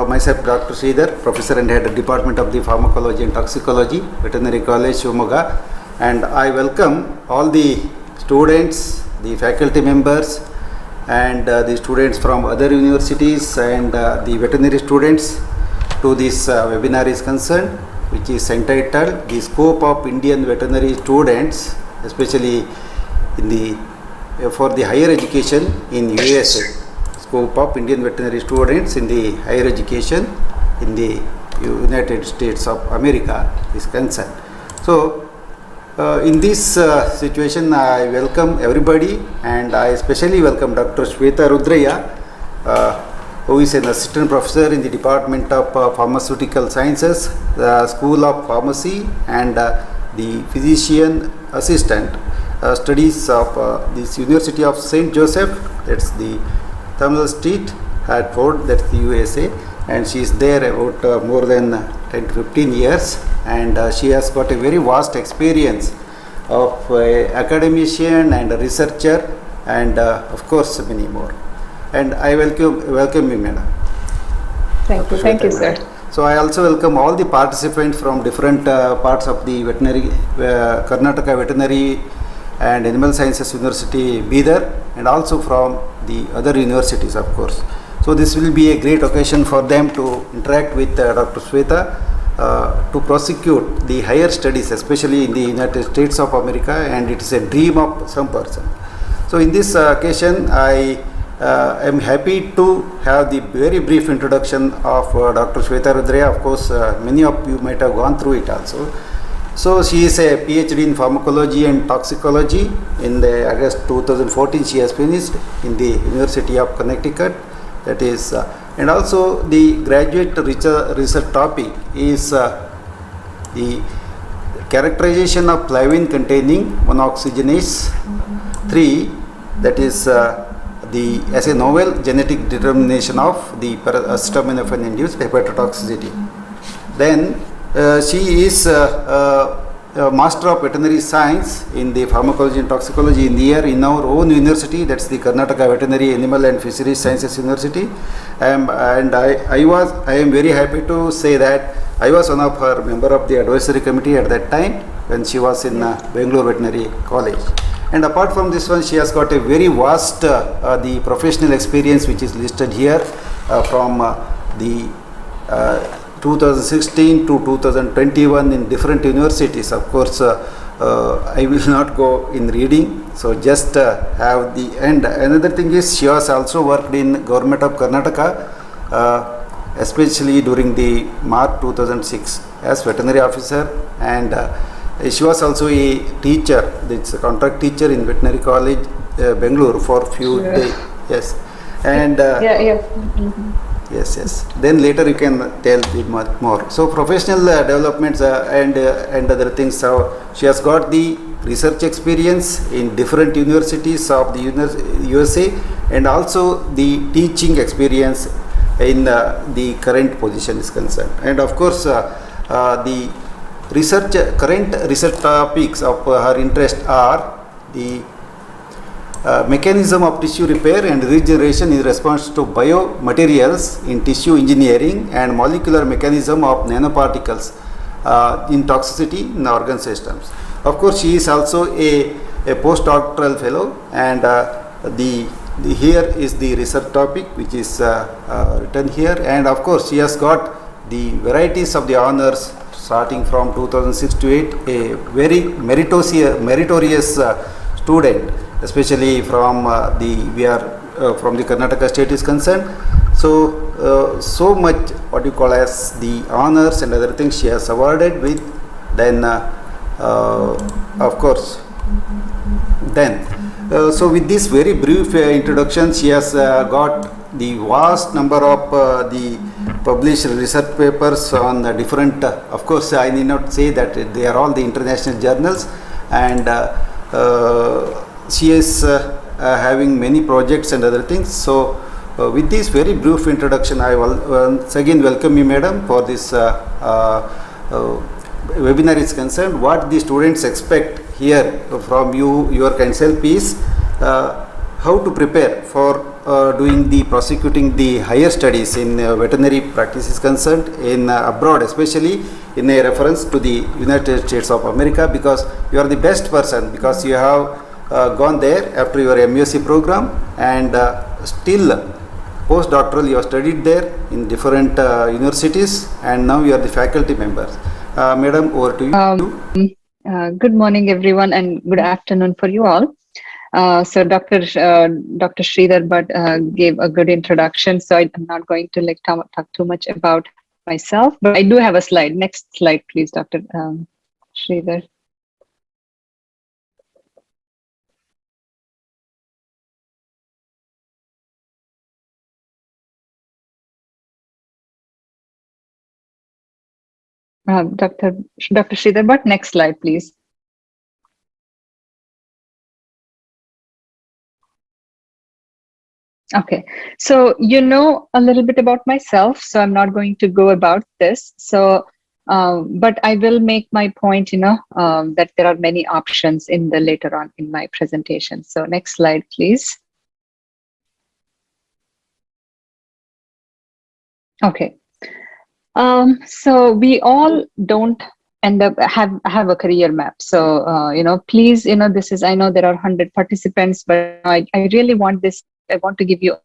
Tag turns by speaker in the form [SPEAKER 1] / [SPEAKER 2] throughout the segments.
[SPEAKER 1] myself Dr. Shridhar, Professor and Head of Department of the Pharmacology and Toxicology, Veterinary College, Shivamogga, and I welcome all the students, the faculty members, and the students from other universities and the veterinary students to this webinar is concerned, which is entitled The Scope of Indian Veterinary Students, especially in the for the higher education in USA. Scope of Indian veterinary students in the higher education in the United States of America is concerned. So in this situation, I welcome everybody, and I especially welcome Dr. Swetha Rudraiah, who is an assistant professor in the Department of Pharmaceutical Sciences, the School of Pharmacy, and the physician assistant studies of this University of St. Joseph, that's the Tamil Street, Hartford, that's the USA, and she is there about more than 10 to 15 years, and she has got a very vast experience of academician and a researcher, and of course many more. And I welcome you, madam.
[SPEAKER 2] Thank you, sir.
[SPEAKER 1] So I also welcome all the participants from different parts of the veterinary, Karnataka Veterinary and Animal Sciences University, Bidar, and also from the other universities, of course. So this will be a great occasion for them to interact with Dr. Swetha to prosecute the higher studies, especially in the United States of America, and it is a dream of some person. So in this occasion, I am happy to have the very brief introduction of Dr. Swetha Rudraiah. Of course, many of you might have gone through it also. So she is a PhD in pharmacology and toxicology. In the August 2014, she has finished in the University of Connecticut. That is, and also the graduate research topic is the characterization of flavin containing monooxygenase 3. That is as a novel genetic determination of the acetaminophen induced hepatotoxicity. Then she is a Master of Veterinary Science in the Pharmacology and Toxicology in our own university, that's the Karnataka Veterinary Animal and Fisheries Sciences University. And I am very happy to say that I was one of her member of the advisory committee at that time when she was in Bangalore Veterinary College. And apart from this one, she has got a very vast the professional experience which is listed here from the 2016 to 2021 in different universities. Of course, I will not go in reading, so just have the end. Another thing is she has also worked in Government of Karnataka, especially during the March 2006 as veterinary officer, and she was also a teacher, it's a contract teacher in Veterinary College, Bangalore for few days. Yes, and Yes. Then later you can tell more. So professional developments and other things. So she has got the research experience in different universities of the USA, and also the teaching experience in the current position is concerned. And of course, the current research topics of her interest are the mechanism of tissue repair and regeneration in response to biomaterials in tissue engineering, and molecular mechanism of nanoparticles in toxicity in organ systems. Of course, she is also a postdoctoral fellow, and here is the research topic which is written here. And of course, she has got the varieties of the honors starting from 2006 to 8, a very meritorious student, especially from from the Karnataka state is concerned. So so much what you call as the honors and other things she has awarded with. Then of course, then so with this very brief introduction, she has got the vast number of the published research papers on different, of course I need not say that they are all the international journals, and she is having many projects and other things. So with this very brief introduction, I will once again welcome you, madam, for this webinar is concerned. What the students expect here from you, your consult is how to prepare for doing the prosecuting the higher studies in veterinary practice is concerned in abroad, especially in a reference to the United States of America, because you are the best person, because you have gone there after your MUSC program, and still postdoctoral you have studied there in different universities, and now you are the faculty members. Madam, over to you.
[SPEAKER 2] Good morning, everyone, and good afternoon for you all. So Dr. Shridhar gave a good introduction, so I'm not going to talk too much about myself, but I do have a slide. Next slide, please, Dr. Shridhar. Dr. Shridhar, next slide, please. Okay, so you know a little bit about myself, so I'm not going to go about this. So, but I will make my point, that there are many options in the later on in my presentation. So next slide, please. Okay. So we all don't end up have a career map. So, please, this is, I know there are 100 participants, but I really want this. I want to give you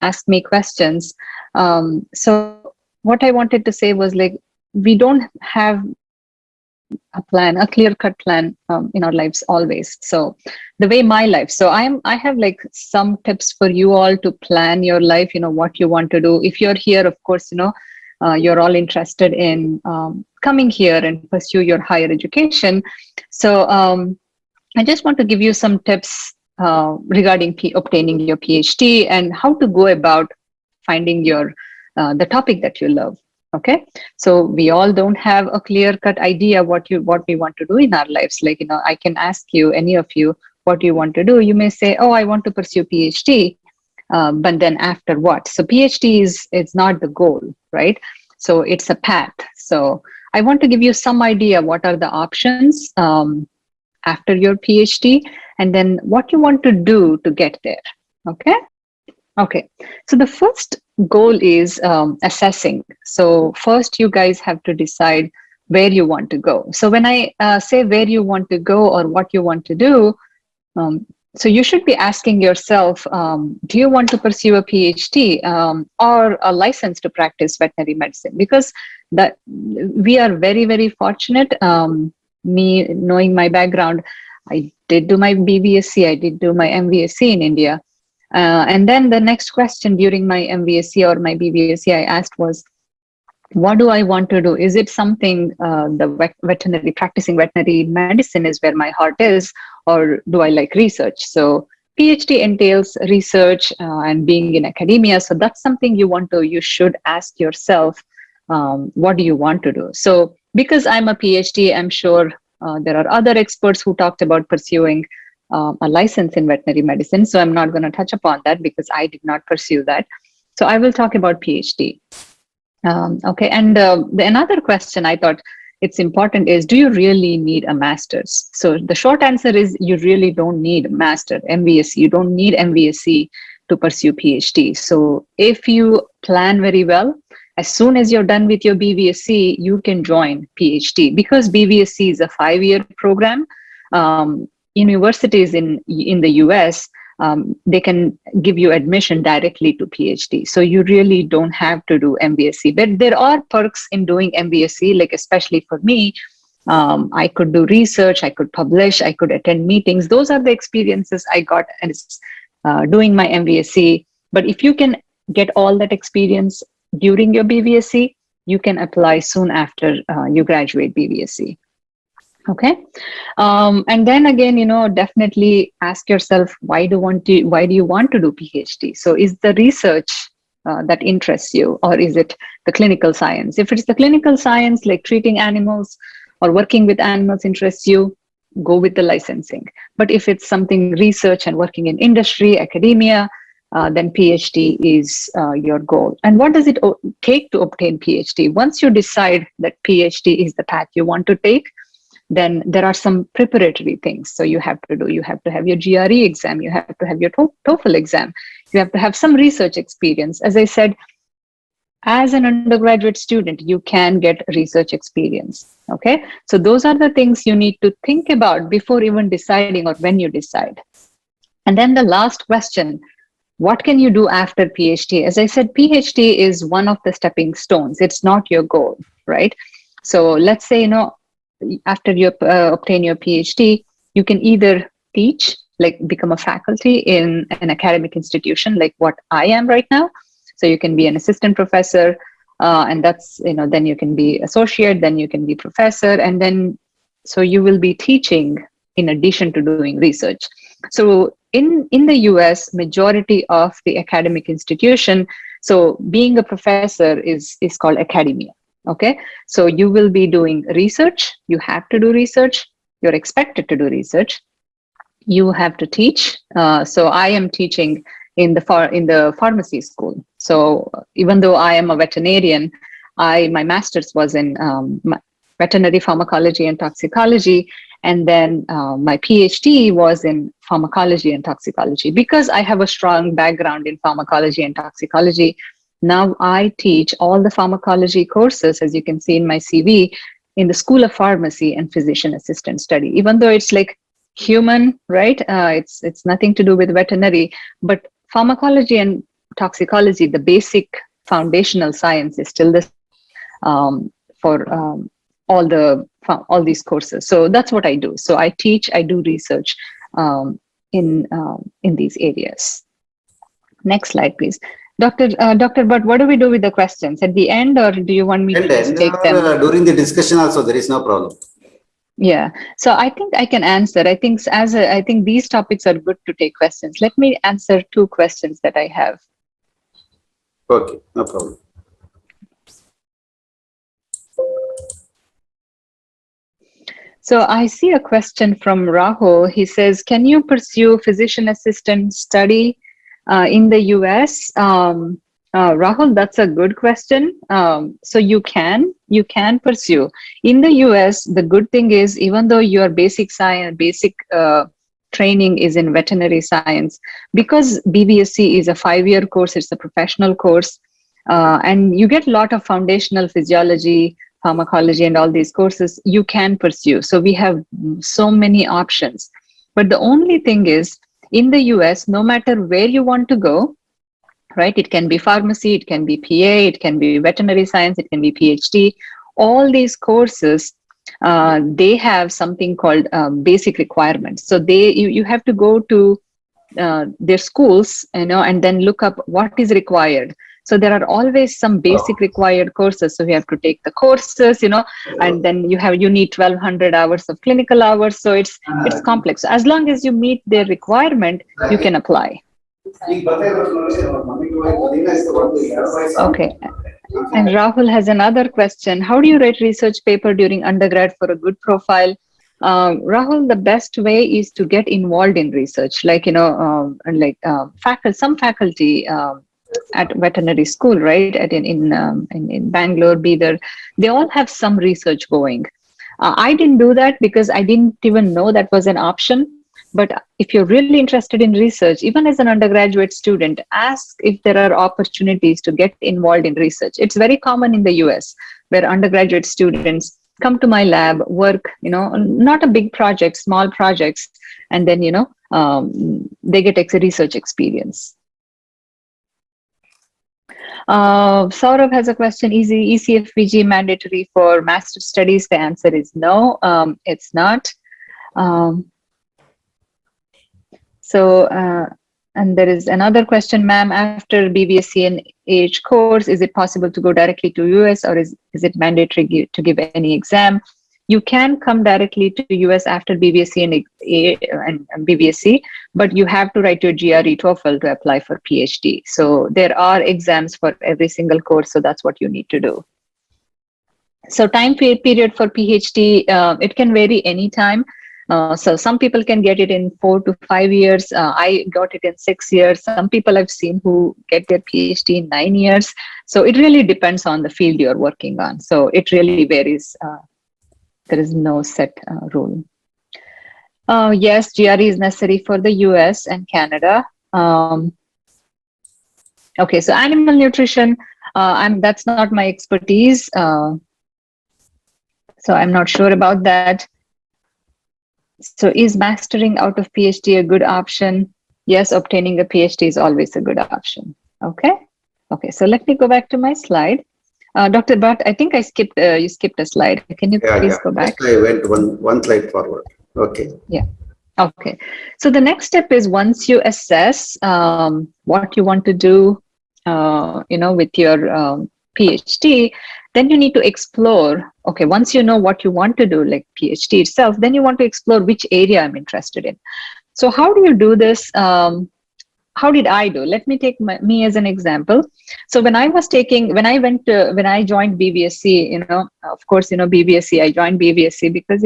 [SPEAKER 2] ask me questions. So what I wanted to say was we don't have a clear-cut plan in our lives always. So the way my life, so I have some tips for you all to plan your life, what you want to do. If you're here, of course, you're all interested in coming here and pursue your higher education. So I just want to give you some tips regarding obtaining your PhD and how to go about finding your the topic that you love. Okay, so we all don't have a clear-cut idea what we want to do in our lives. I can ask you, any of you, what you want to do. You may say, oh, I want to pursue PhD, but then after what? So PhD is not the goal, right? So it's a path. So I want to give you some idea what are the options after your PhD, and then what you want to do to get there. Okay, so the first goal is assessing. So first you guys have to decide where you want to go. So when I say where you want to go or what you want to do, so you should be asking yourself, do you want to pursue a PhD or a license to practice veterinary medicine? Because we are very, very fortunate. Me knowing my background, I did do my BBSc, I did do my MVSc in India. And then the next question during my MVSc or my BBSc I asked was, what do I want to do? Is it something practicing veterinary medicine is where my heart is, or do I like research? So PhD entails research and being in academia. So that's something you should ask yourself, what do you want to do? So because I'm a PhD, I'm sure there are other experts who talked about pursuing a license in veterinary medicine. So I'm not going to touch upon that because I did not pursue that. So I will talk about PhD. Okay, and another question I thought it's important is, do you really need a master's? So the short answer is you really don't need a master, MVSc. You don't need MVSc to pursue PhD. So if you plan very well, as soon as you're done with your BVSc, you can join PhD, because BVSc is a 5-year program. Universities in the US, they can give you admission directly to PhD. So you really don't have to do MVSc. But there are perks in doing MVSc, especially for me. I could do research, I could publish, I could attend meetings. Those are the experiences I got as doing my MVSc. But if you can get all that experience during your BVSc, you can apply soon after you graduate BVSc. Okay, and then again, definitely ask yourself, why do you want to do PhD? So is the research that interests you, or is it the clinical science? If it's the clinical science, like treating animals or working with animals interests you, go with the licensing. But if it's something research and working in industry, academia, then PhD is your goal. And what does it take to obtain PhD? Once you decide that PhD is the path you want to take, then there are some preparatory things. So you have to have your GRE exam, you have to have your TOEFL exam, you have to have some research experience. As I said, as an undergraduate student, you can get research experience. Okay, so those are the things you need to think about before even deciding or when you decide. And then the last question, what can you do after PhD? As I said, PhD is one of the stepping stones. It's not your goal, right? So let's say, after you obtain your PhD, you can either teach, like become a faculty in an academic institution, like what I am right now. So you can be an assistant professor, and that's, then you can be associate, then you can be professor, and then, so you will be teaching in addition to doing research. So in the US, majority of the academic institution, so being a professor is called academia. Okay, so you will be doing research, you have to do research, you're expected to do research, you have to teach. So I am teaching in the pharmacy school. So even though I am a veterinarian, my master's was in veterinary pharmacology and toxicology, and then my PhD was in pharmacology and toxicology. Because I have a strong background in pharmacology and toxicology, now I teach all the pharmacology courses, as you can see in my CV, in the School of Pharmacy and Physician Assistant Study. Even though it's like human, right? It's nothing to do with veterinary, but pharmacology and toxicology, the basic foundational science is still the for all these courses. So that's what I do. So I teach, I do research in these areas. Next slide, please. Dr. But what do we do with the questions at the end, or do you want me to just take them?
[SPEAKER 1] During the discussion also, there is no problem.
[SPEAKER 2] Yeah, so I think I can answer. I think these topics are good to take questions. Let me answer 2 questions that I have.
[SPEAKER 1] Okay, no problem.
[SPEAKER 2] So I see a question from Rahul. He says, can you pursue physician assistant study in the US? Rahul, that's a good question. So you can pursue. In the US, the good thing is, even though your basic science, training is in veterinary science, because BVSC is a 5-year course, it's a professional course, and you get a lot of foundational physiology, pharmacology, and all these courses you can pursue. So we have so many options. But the only thing is, in the US, no matter where you want to go, right? It can be pharmacy, it can be PA, it can be veterinary science, it can be PhD. All these courses, they have something called basic requirements. So you have to go to their schools, and then look up what is required. So there are always some basic required courses. So you have to take the courses, and then you need 1,200 hours of clinical hours. So it's complex. As long as you meet their requirement, you can apply. Okay. And Rahul has another question. How do you write research paper during undergrad for a good profile? Rahul, the best way is to get involved in research, like, some faculty at veterinary school, right? In Bangalore, Bidar, they all have some research going. I didn't do that because I didn't even know that was an option. But if you're really interested in research, even as an undergraduate student, ask if there are opportunities to get involved in research. It's very common in the US, where undergraduate students come to my lab, work, not a big project, small projects, and then, they get research experience. Saurabh has a question. Is ECFPG mandatory for master studies? The answer is no, it's not. And there is another question, ma'am, after BVSC and AH course, is it possible to go directly to US, or is it mandatory to give any exam? You can come directly to US after BVSC and BVSC, but you have to write your GRE TOEFL to apply for PhD. So there are exams for every single course, so that's what you need to do. So time period for PhD, it can vary anytime. So some people can get it in 4 to 5 years. I got it in 6 years. Some people I've seen who get their PhD in 9 years. So it really depends on the field you're working on. So it really varies. There is no set rule. Yes, GRE is necessary for the US and Canada. Okay, so animal nutrition, that's not my expertise. So I'm not sure about that. So is mastering out of PhD a good option? Yes, obtaining a PhD is always a good option. Okay. Okay, so let me go back to my slide. Dr. Bhatt, I think you skipped a slide. Can you please go back?
[SPEAKER 1] Just I went one slide forward. Okay.
[SPEAKER 2] Yeah. Okay. So the next step is once you assess what you want to do, with your PhD, then you need to explore. Okay, once you know what you want to do, like PhD itself, then you want to explore which area I'm interested in. So how do you do this? How did I do? Let me take me as an example. So when I joined BVSC, of course, BVSC, I joined BVSC because,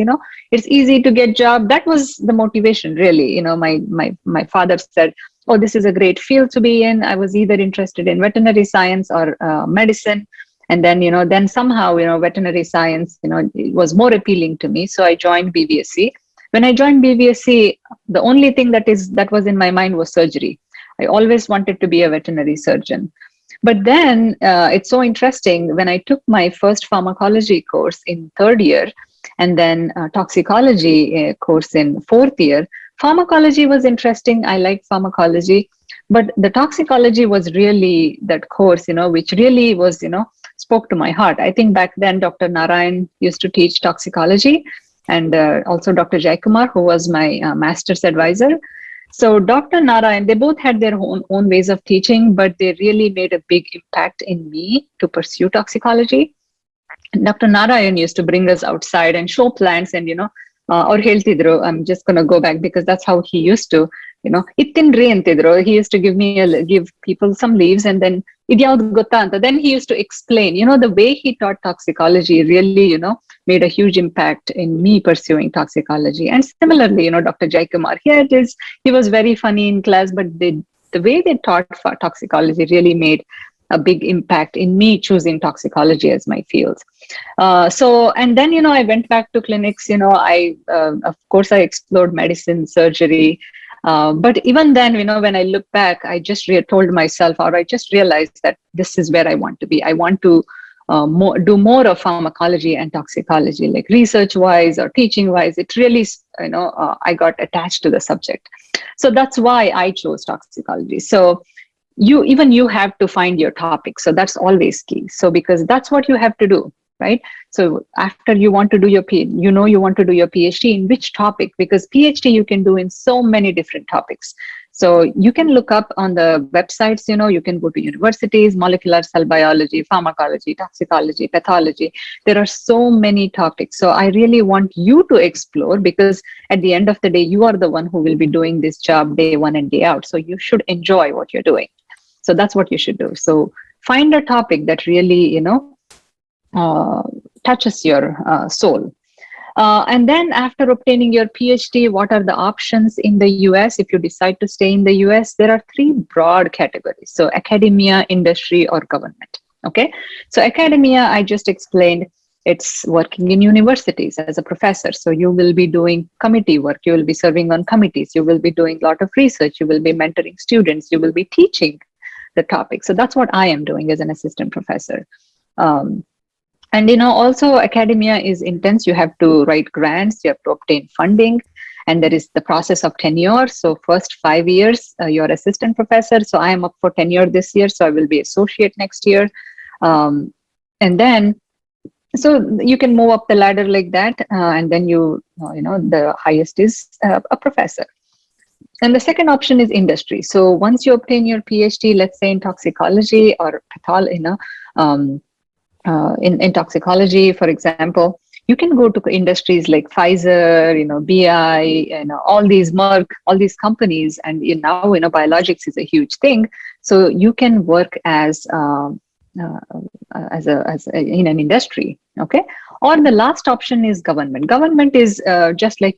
[SPEAKER 2] it's easy to get job. That was the motivation, really. My father said, oh, this is a great field to be in. I was either interested in veterinary science or medicine. And then, then somehow, veterinary science, it was more appealing to me. So I joined BVSC. When I joined BVSC, the only thing that was in my mind was surgery. I always wanted to be a veterinary surgeon. But then it's so interesting, when I took my first pharmacology course in third year and then toxicology course in fourth year, pharmacology was interesting. I liked pharmacology, but the toxicology was really that course, which really was, spoke to my heart. I think back then, Dr. Narayan used to teach toxicology, and also Dr. Jaikumar, who was my master's advisor. So Dr. Narayan, they both had their own ways of teaching, but they really made a big impact in me to pursue toxicology. Dr. Narayan used to bring us outside and show plants and, or ಹೇಳ್ತಿದ್ರು, I'm just going to go back because that's how he used to, ಇತ್ತಿನ್ರಿ ಅಂತಿದ್ರು. He used to give people some leaves and then ಇದ್ಯಾವ್ದು ಗೊತ್ತಾ ಅಂತ. Then he used to explain, the way he taught toxicology really, made a huge impact in me pursuing toxicology. And similarly, Dr. Jaikumar, here it is, he was very funny in class, but the way they taught toxicology really made a big impact in me choosing toxicology as my field. And then, I went back to clinics, of course, I explored medicine, surgery. But even then, when I look back, I just told myself, or I just realized that this is where I want to be. I want to do more of pharmacology and toxicology, like research-wise or teaching-wise. It really, I got attached to the subject. So that's why I chose toxicology. So you have to find your topic. So that's always key. So because that's what you have to do, right? So after you want to do your you want to do your PhD in which topic, because PhD you can do in so many different topics. So you can look up on the websites, you can go to universities, molecular cell biology, pharmacology, toxicology, pathology. There are so many topics. So I really want you to explore, because at the end of the day, you are the one who will be doing this job day one and day out. So you should enjoy what you're doing. So that's what you should do. So find a topic that really, touches your soul. And then after obtaining your PhD, what are the options in the US? If you decide to stay in the US, there are three broad categories. So academia, industry, or government. Okay. So academia, I just explained, it's working in universities as a professor. So you will be doing committee work. You will be serving on committees. You will be doing a lot of research. You will be mentoring students. You will be teaching the topic. So that's what I am doing as an assistant professor. And also academia is intense. You have to write grants, you have to obtain funding, and there is the process of tenure. So first 5 years, you're assistant professor. So I am up for tenure this year. So I will be associate next year. And then, so you can move up the ladder like that. And then the highest is a professor. And the second option is industry. So once you obtain your PhD, let's say in toxicology or pathology, in toxicology, for example, you can go to industries like Pfizer, BI, all these Merck, all these companies, and now biologics is a huge thing. So you can work as in an industry, okay? Or the last option is government. Government is just like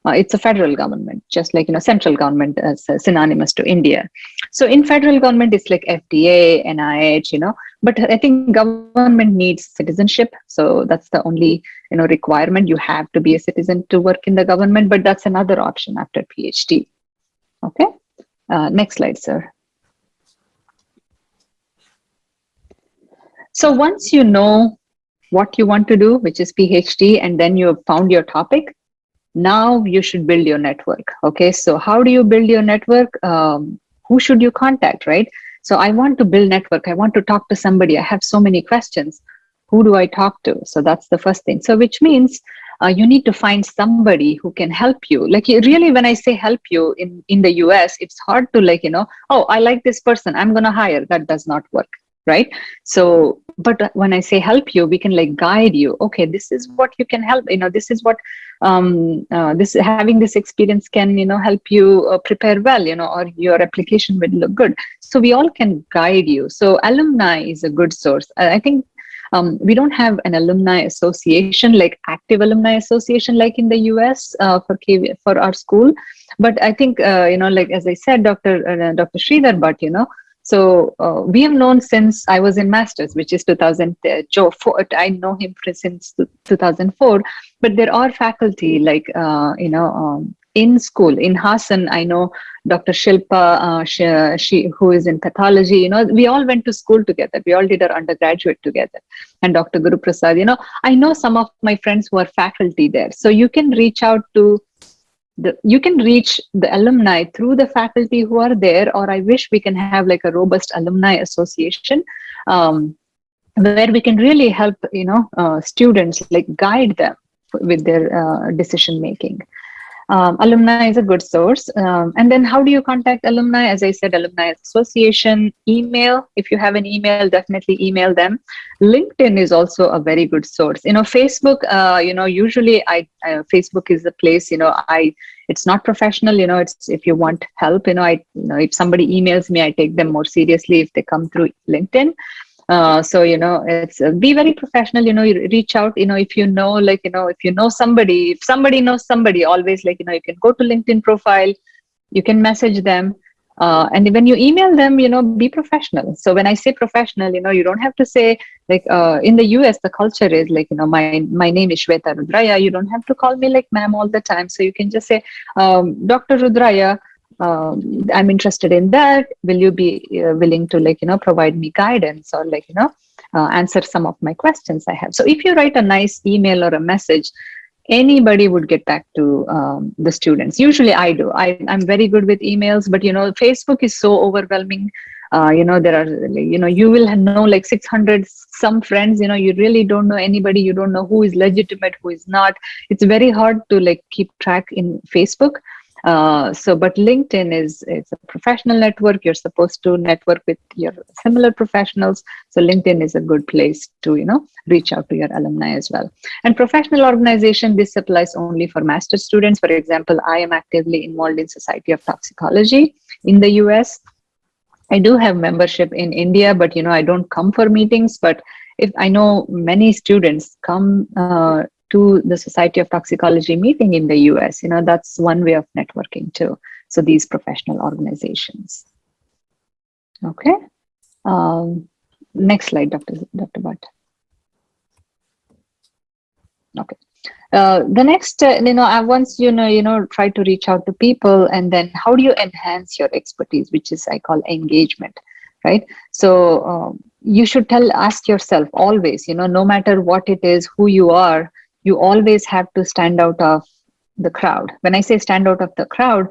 [SPEAKER 2] It's a federal government, just like, central government as synonymous to India. So in federal government, it's like FDA, NIH, but I think government needs citizenship. So that's the only, requirement. You have to be a citizen to work in the government, but that's another option after PhD. Okay. Next slide, sir. So once you know what you want to do, which is PhD, and then you have found your topic, now you should build your network. Okay, so how do you build your network? Who should you contact, right? So I want to build network. I want to talk to somebody. I have so many questions. Who do I talk to? So that's the first thing. So which means you need to find somebody who can help you. Like really, when I say help you in the US, it's hard to oh, I like this person, I'm going to hire. That does not work, right? So, but when I say help you, we can like guide you. Okay, this is what you can help. This is what this having this experience can help you prepare well, or your application will look good. So we all can guide you. So alumni is a good source. I think we don't have an alumni association, like active alumni association, like in the US for our school. But I think like as I said, Dr. Shridhar, but so we have known since I was in masters, which is 2004. I know him since 2004. But there are faculty like in school in Hassan. I know Dr. Shilpa, she who is in pathology. We all went to school together. We all did our undergraduate together. And Dr. Guru Prasad. I know some of my friends who are faculty there. So you can reach out to. You can reach the alumni through the faculty who are there, or I wish we can have like a robust alumni association where we can really help, students, like guide them with their decision making. Alumni is a good source. And then how do you contact alumni? As I said, alumni association, email. If you have an email, definitely email them. LinkedIn is also a very good source. Facebook, usually Facebook is the place, it's not professional, it's if you want help, if somebody emails me, I take them more seriously if they come through LinkedIn. So, it's be very professional, you reach out, if you know, if you know somebody, if somebody knows somebody, always you can go to LinkedIn profile, you can message them. And when you email them, be professional. So when I say professional, you don't have to say in the US, the culture is my name is Swetha Rudraiah. You don't have to call me like ma'am all the time. So you can just say, Dr. Rudraiah, I'm interested in that. Will you be willing to provide me guidance or answer some of my questions I have? So if you write a nice email or a message, anybody would get back to the students. Usually I do. I'm very good with emails, but Facebook is so overwhelming. There are, you will know like 600 some friends, you really don't know anybody. You don't know who is legitimate, who is not. It's very hard to keep track in Facebook. But LinkedIn it's a professional network. You're supposed to network with your similar professionals. So LinkedIn is a good place to, reach out to your alumni as well. And professional organization, this applies only for master's students. For example, I am actively involved in Society of Toxicology in the US. I do have membership in India, but, I don't come for meetings. But if I know many students come to the Society of Toxicology meeting in the US, that's one way of networking too. So these professional organizations. Okay. Next slide, Dr. Bhatt. Okay. The next, once try to reach out to people, and then how do you enhance your expertise, which is I call engagement, right? So you should ask yourself always, no matter what it is, who you are, you always have to stand out of the crowd. When I say stand out of the crowd,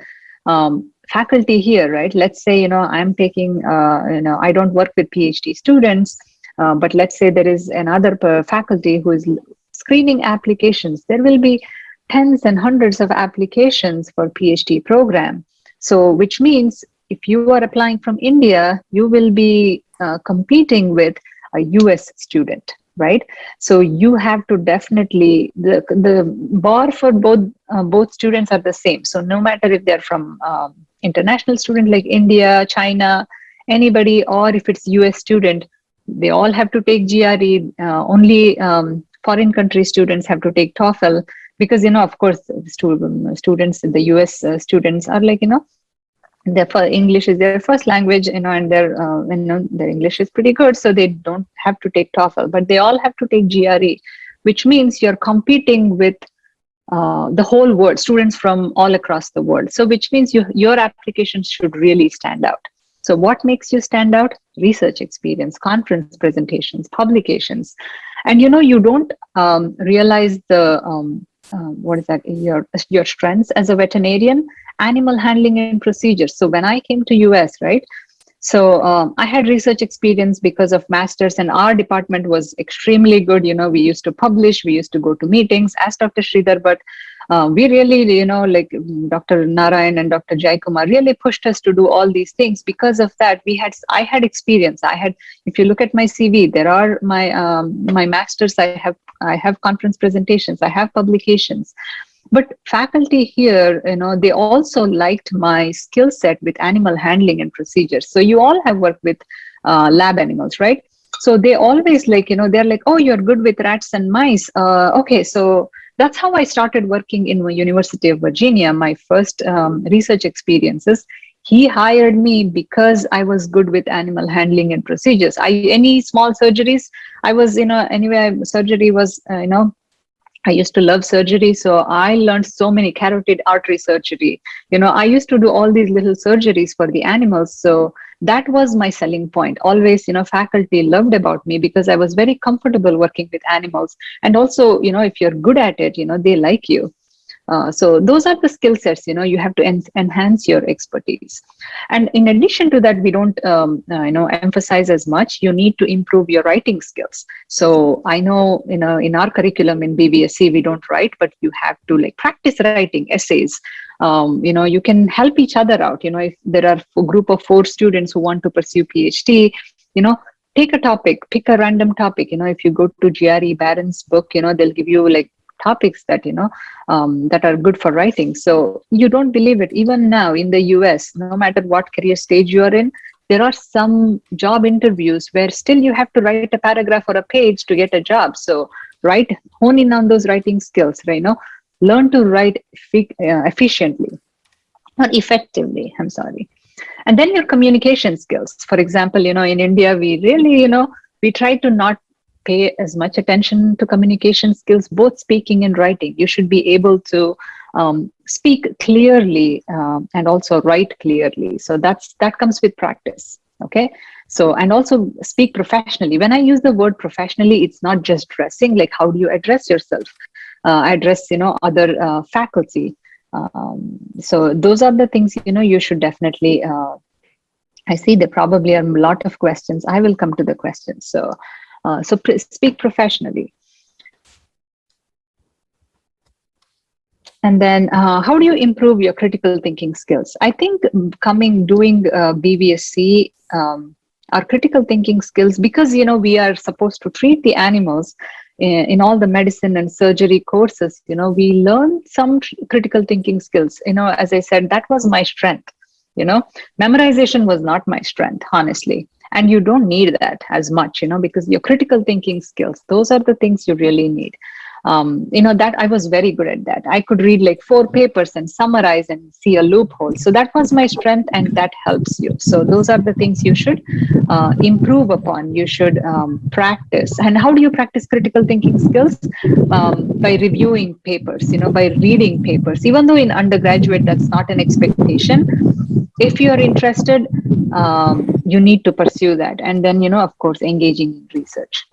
[SPEAKER 2] faculty here, right? Let's say, I'm taking, I don't work with PhD students, but let's say there is another faculty who is screening applications. There will be tens and hundreds of applications for PhD program. So, which means if you are applying from India, you will be competing with a US student, right? So you have to definitely, the bar for both students are the same. So no matter if they're from international student like India, China, anybody, or if it's US student, they all have to take GRE. Only foreign country students have to take TOEFL. because of course students, the US students are like, their English is their first language, and their English is pretty good, so they don't have to take TOEFL, but they all have to take GRE, which means you're competing with the whole world, students from all across the world. So which means your applications should really stand out. So what makes you stand out? Research experience, conference presentations, publications. And you don't realize the what is that, your strengths as a veterinarian, animal handling and procedures. So when I came to US, right, so I had research experience because of masters, and our department was extremely good. We used to publish, we used to go to meetings, as Dr. Shridhar, but we really, like Dr. Narayan and Dr. Jaikumar really pushed us to do all these things. Because of that, I had experience. If you look at my CV, there are my masters. I have conference presentations, I have publications. But faculty here, they also liked my skill set with animal handling and procedures. So you all have worked with lab animals, right? So they always they're like, oh, you're good with rats and mice. Okay, so that's how I started working in the University of Virginia. My first research experiences, he hired me because I was good with animal handling and procedures. Any small surgeries, I was, anyway, surgery was, I used to love surgery, so I learned so many carotid artery surgery. I used to do all these little surgeries for the animals. So that was my selling point. Always, faculty loved about me because I was very comfortable working with animals. And also, if you're good at it, they like you. So those are the skill sets, you have to enhance your expertise. And in addition to that, we don't, emphasize as much. You need to improve your writing skills. So I know, in our curriculum in BBSC, we don't write, but you have to practice writing essays. You can help each other out. If there are a group of 4 students who want to pursue PhD, take a topic, pick a random topic. If you go to GRE Barron's book, they'll give you topics that that are good for writing. So you don't believe it, even now in the US, no matter what career stage you are in, there are some job interviews where still you have to write a paragraph or a page to get a job. So hone in on those writing skills, right? Learn to write efficiently or effectively, I'm sorry. And then your communication skills. For example, in India, we really, we try to not pay as much attention to communication skills, both speaking and writing. You should be able to speak clearly and also write clearly. So that comes with practice. Okay. So, and also speak professionally. When I use the word professionally, it's not just dressing, how do you address yourself, address, other faculty. So those are the things, you should definitely, I see there probably are a lot of questions. I will come to the questions. So, speak professionally. And then how do you improve your critical thinking skills? I think doing BVSC, our critical thinking skills, because, we are supposed to treat the animals in all the medicine and surgery courses, we learn some critical thinking skills. As I said, that was my strength. Memorization was not my strength, honestly. And you don't need that as much, because your critical thinking skills, those are the things you really need. That I was very good at that. I could read 4 papers and summarize and see a loophole. So that was my strength, and that helps you. So those are the things you should improve upon. You should practice. And how do you practice critical thinking skills? By reviewing papers, by reading papers. Even though in undergraduate, that's not an expectation. If you are interested, you need to pursue that. And then, of course, engaging in research.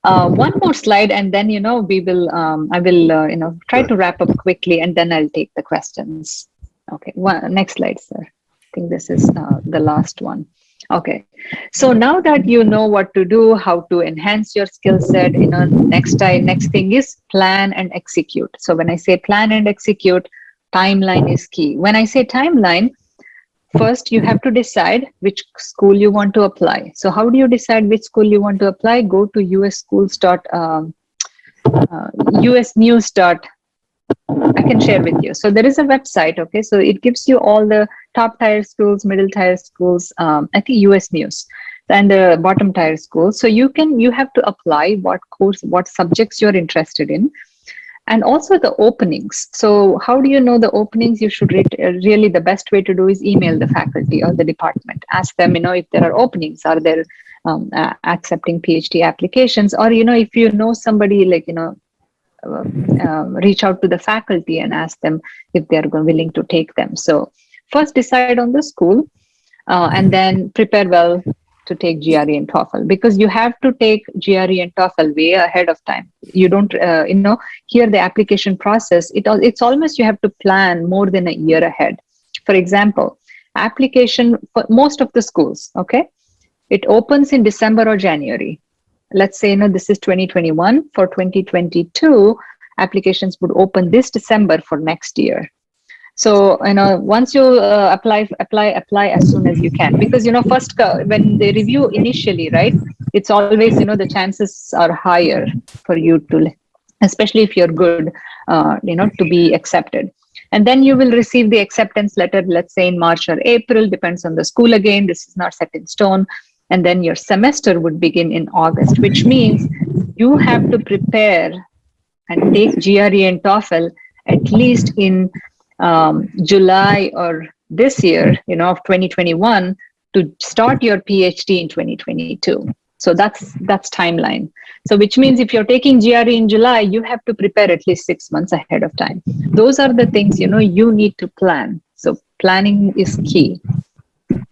[SPEAKER 2] One more slide, and then, we will, I will, try to wrap up quickly, and then I'll take the questions. Okay, next slide, sir. I think this is the last one. Okay, so now that you know what to do, how to enhance your skill set, next thing is plan and execute. So when I say plan and execute, timeline is key. When I say timeline, first, you have to decide which school you want to apply. So how do you decide which school you want to apply? Go to usnews. I can share with you. So there is a website, okay? So it gives you all the top tier schools, middle tier schools, I think US News. and the bottom tier schools. So you have to apply what course, what subjects you're interested in, and also the openings. So how do you know the openings? You should really, the best way to do is email the faculty or the department, ask them, if there are openings, are there accepting PhD applications, or if you know somebody, like reach out to the faculty and ask them if they are willing to take them. So first decide on the school, and then prepare well to take GRE and TOEFL, because you have to take GRE and TOEFL way ahead of time. You don't, here the application process, it's almost you have to plan more than a year ahead. For example, application for most of the schools, okay, it opens in December or January. Let's say, this is 2021. For 2022, applications would open this December for next year. So, once you apply as soon as you can, because, first when they review initially, right, it's always, the chances are higher for you to, especially if you're good, to be accepted. And then you will receive the acceptance letter, let's say in March or April, depends on the school again. This is not set in stone. And then your semester would begin in August, which means you have to prepare and take GRE and TOEFL at least in July or this year, of 2021, to start your PhD in 2022. So that's timeline. So which means if you're taking GRE in July, you have to prepare at least 6 months ahead of time. Those are the things, you need to plan. So planning is key.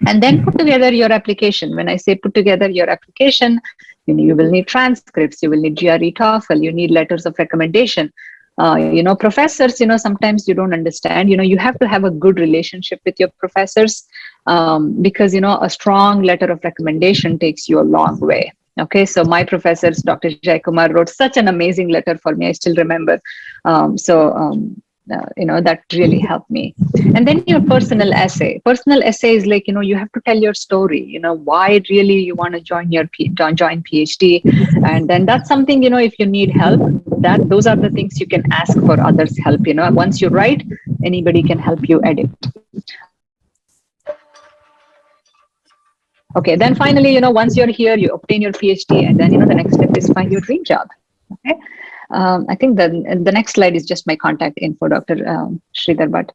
[SPEAKER 2] And then put together your application. When I say put together your application, you will need transcripts, you will need GRE, TOEFL, you need letters of recommendation. Professors, sometimes you don't understand, you have to have a good relationship with your professors, because, a strong letter of recommendation takes you a long way. Okay, so my professors, Dr. Jai Kumar, wrote such an amazing letter for me. I still remember. That really helped me. And then your personal essay. Personal essay is like, you have to tell your story, why really you want to join PhD. And then that's something, if you need help, those are the things you can ask for others' help. Once you write, anybody can help you edit. Okay, then finally, once you're here, you obtain your PhD, and then, the next step is find your dream job. Okay. I think the next slide is just my contact info, Dr. Shridhar. But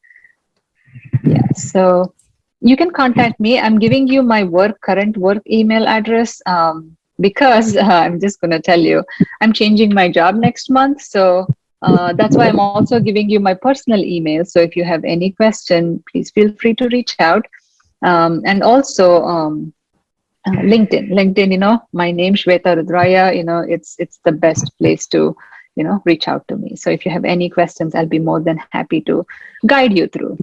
[SPEAKER 2] yeah, so you can contact me. I'm giving you my current work email address, because I'm just going to tell you, I'm changing my job next month. So that's why I'm also giving you my personal email. So if you have any question, please feel free to reach out. And also LinkedIn, my name, Swetha Rudraiah, it's the best place to, reach out to me. So if you have any questions, I'll be more than happy to guide you through.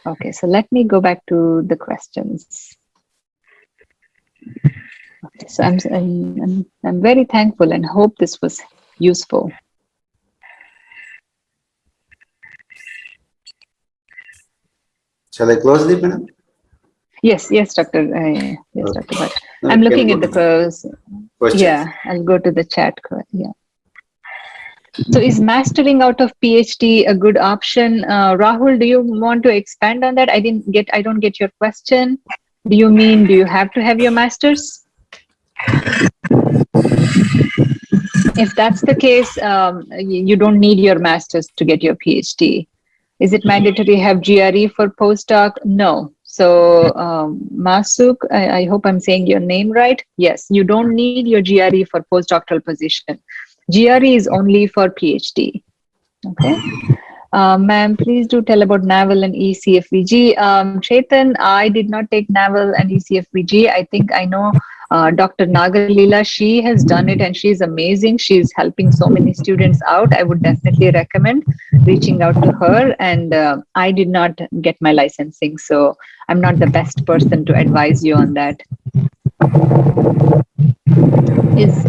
[SPEAKER 2] Okay, so let me go back to the questions. Okay, so I'm very thankful and hope this was useful.
[SPEAKER 1] Shall I close the panel?
[SPEAKER 2] Yes, Dr. Yes, okay. Dr. Bhatt. I'm looking at the questions. Yeah, I'll go to the chat. Yeah. So is mastering out of PhD a good option? Rahul, do you want to expand on that? I don't get your question. Do you have to have your master's? If that's the case, you don't need your master's to get your PhD. Is it mandatory to have GRE for postdoc? No. So Masuk, I hope I'm saying your name right. Yes, you don't need your GRE for postdoctoral position. GRE is only for PhD. Okay. Ma'am, please do tell about NAVL and ECFVG. Chetan, I did not take NAVL and ECFVG. I think I know Dr. Nagarleela. She has done it and she's amazing. She's helping so many students out. I would definitely recommend reaching out to her. And I did not get my licensing, so I'm not the best person to advise you on that.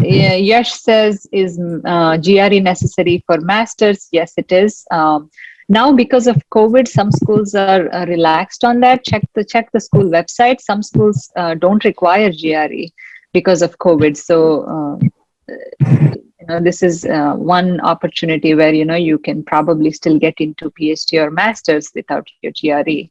[SPEAKER 2] Yash says, is GRE necessary for masters? Yes, it is. Now, because of COVID, some schools are relaxed on that. Check the school website. Some schools don't require GRE because of COVID. So, this is one opportunity where you can probably still get into PhD or masters without your GRE.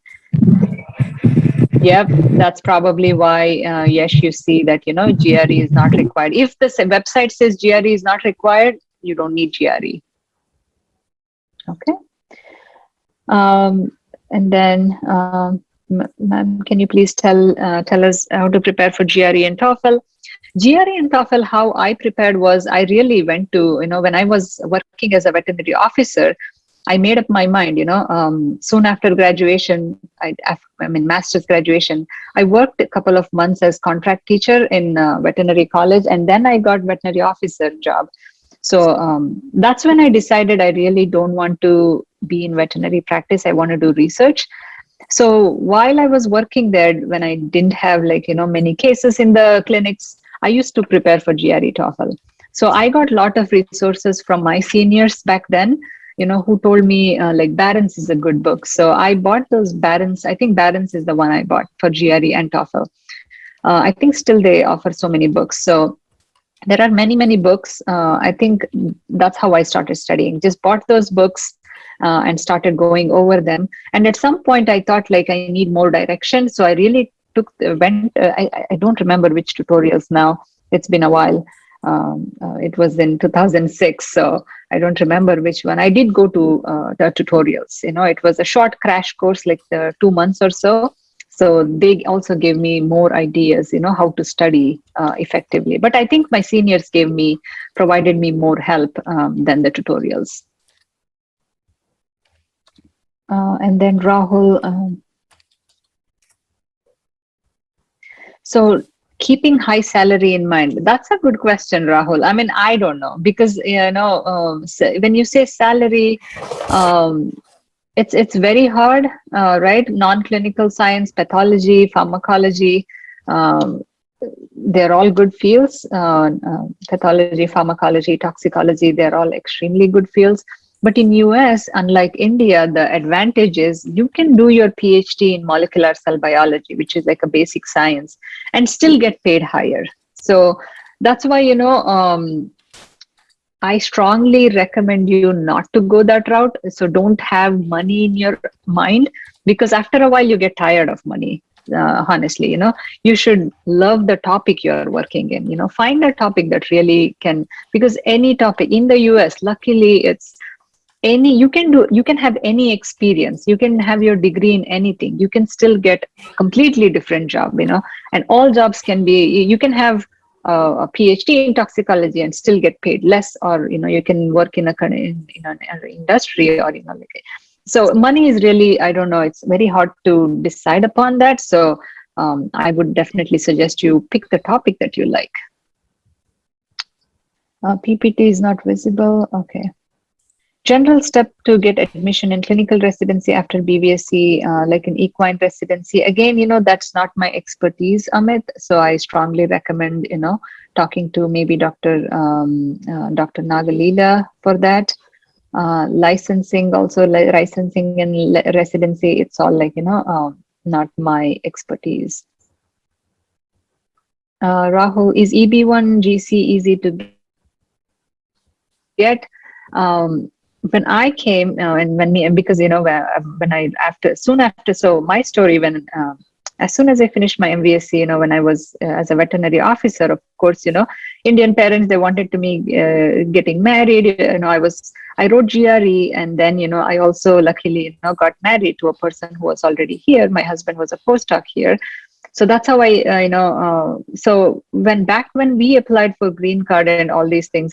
[SPEAKER 2] Yep, that's probably why, yes, you see that, GRE is not required. If the website says GRE is not required, you don't need GRE. Okay. And then, ma'am, can you please tell us how to prepare for GRE and TOEFL? GRE and TOEFL, how I prepared was I really went to, when I was working as a veterinary officer, I made up my mind, soon after graduation, master's graduation, I worked a couple of months as contract teacher in veterinary college, and then I got veterinary officer job. So that's when I decided I really don't want to be in veterinary practice. I want to do research. So while I was working there, when I didn't have many cases in the clinics, I used to prepare for GRE TOEFL. So I got a lot of resources from my seniors back then, who told me Barron's is a good book. So I bought those Barron's. I think Barron's is the one I bought for GRE and TOEFL. I think still they offer so many books. So there are many, many books. I think that's how I started studying. Just bought those books and started going over them. And at some point I thought I need more direction. So I really I don't remember which tutorials now. It's been a while. It was in 2006. So I don't remember which one. I did go to the tutorials. It was a short crash course, 2 months or so. So they also gave me more ideas, how to study effectively. But I think my seniors provided me more help than the tutorials. And then Rahul, so keeping high salary in mind, that's a good question, Rahul. I mean, I don't know, because, when you say salary, it's very hard, right? Non-clinical science, pathology, pharmacology, they're all good fields. Pathology, pharmacology, toxicology, they're all extremely good fields. But in US, unlike India, the advantage is you can do your PhD in molecular cell biology, which is like a basic science, and still get paid higher. So that's why, I strongly recommend you not to go that route. So don't have money in your mind, because after a while you get tired of money. Honestly, you should love the topic you're working in. Find a topic that really can, because any topic in the US, luckily it's you can have any experience, you can have your degree in anything, you can still get completely different job, and all jobs can be, you can have a PhD in toxicology and still get paid less, or you can work in an industry, or so money is really, I don't know, it's very hard to decide upon that. So I would definitely suggest you pick the topic that you like. PPT is not visible. Okay. General step to get admission in clinical residency after BVSC, like an equine residency. Again, that's not my expertise, Amit. So I strongly recommend, talking to maybe Dr. Nagalila for that. Licensing also, licensing and residency, it's all not my expertise. Rahul, is EB1 GC easy to get? When I came because soon after, so my story, when as soon as I finished my MVSC, when I was as a veterinary officer, of course, Indian parents, they wanted to me getting married. I wrote GRE, and then I also luckily got married to a person who was already here. My husband was a postdoc here. So that's how I so when we applied for green card and all these things,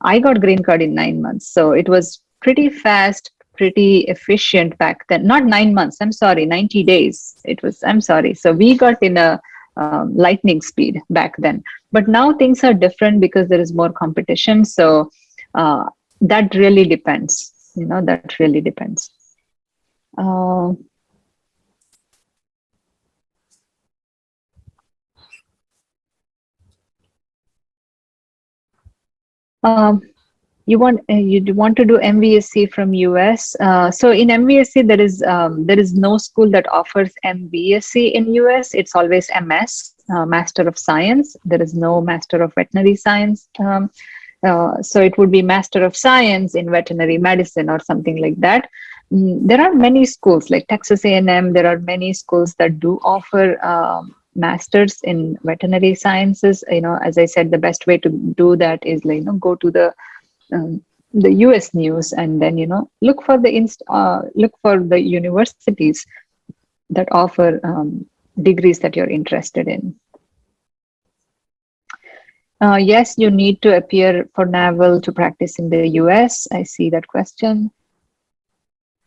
[SPEAKER 2] I got green card in 9 months. So it was pretty fast, pretty efficient back then. Not 9 months, I'm sorry, 90 days. So we got in a lightning speed back then. But now things are different because there is more competition. So that really depends. That really depends. You want to do MVSC from US. So in MVSC there is no school that offers MVSC in US. It's always MS, Master of Science. There is no Master of Veterinary Science. So it would be Master of Science in Veterinary Medicine or something like that. there are many schools like Texas A&M. There are many schools that do offer masters in veterinary sciences. As I said, the best way to do that is like, go to the US news, and then look for the universities that offer degrees that you're interested in. Yes, you need to appear for NAVL to practice in the US. I see that question.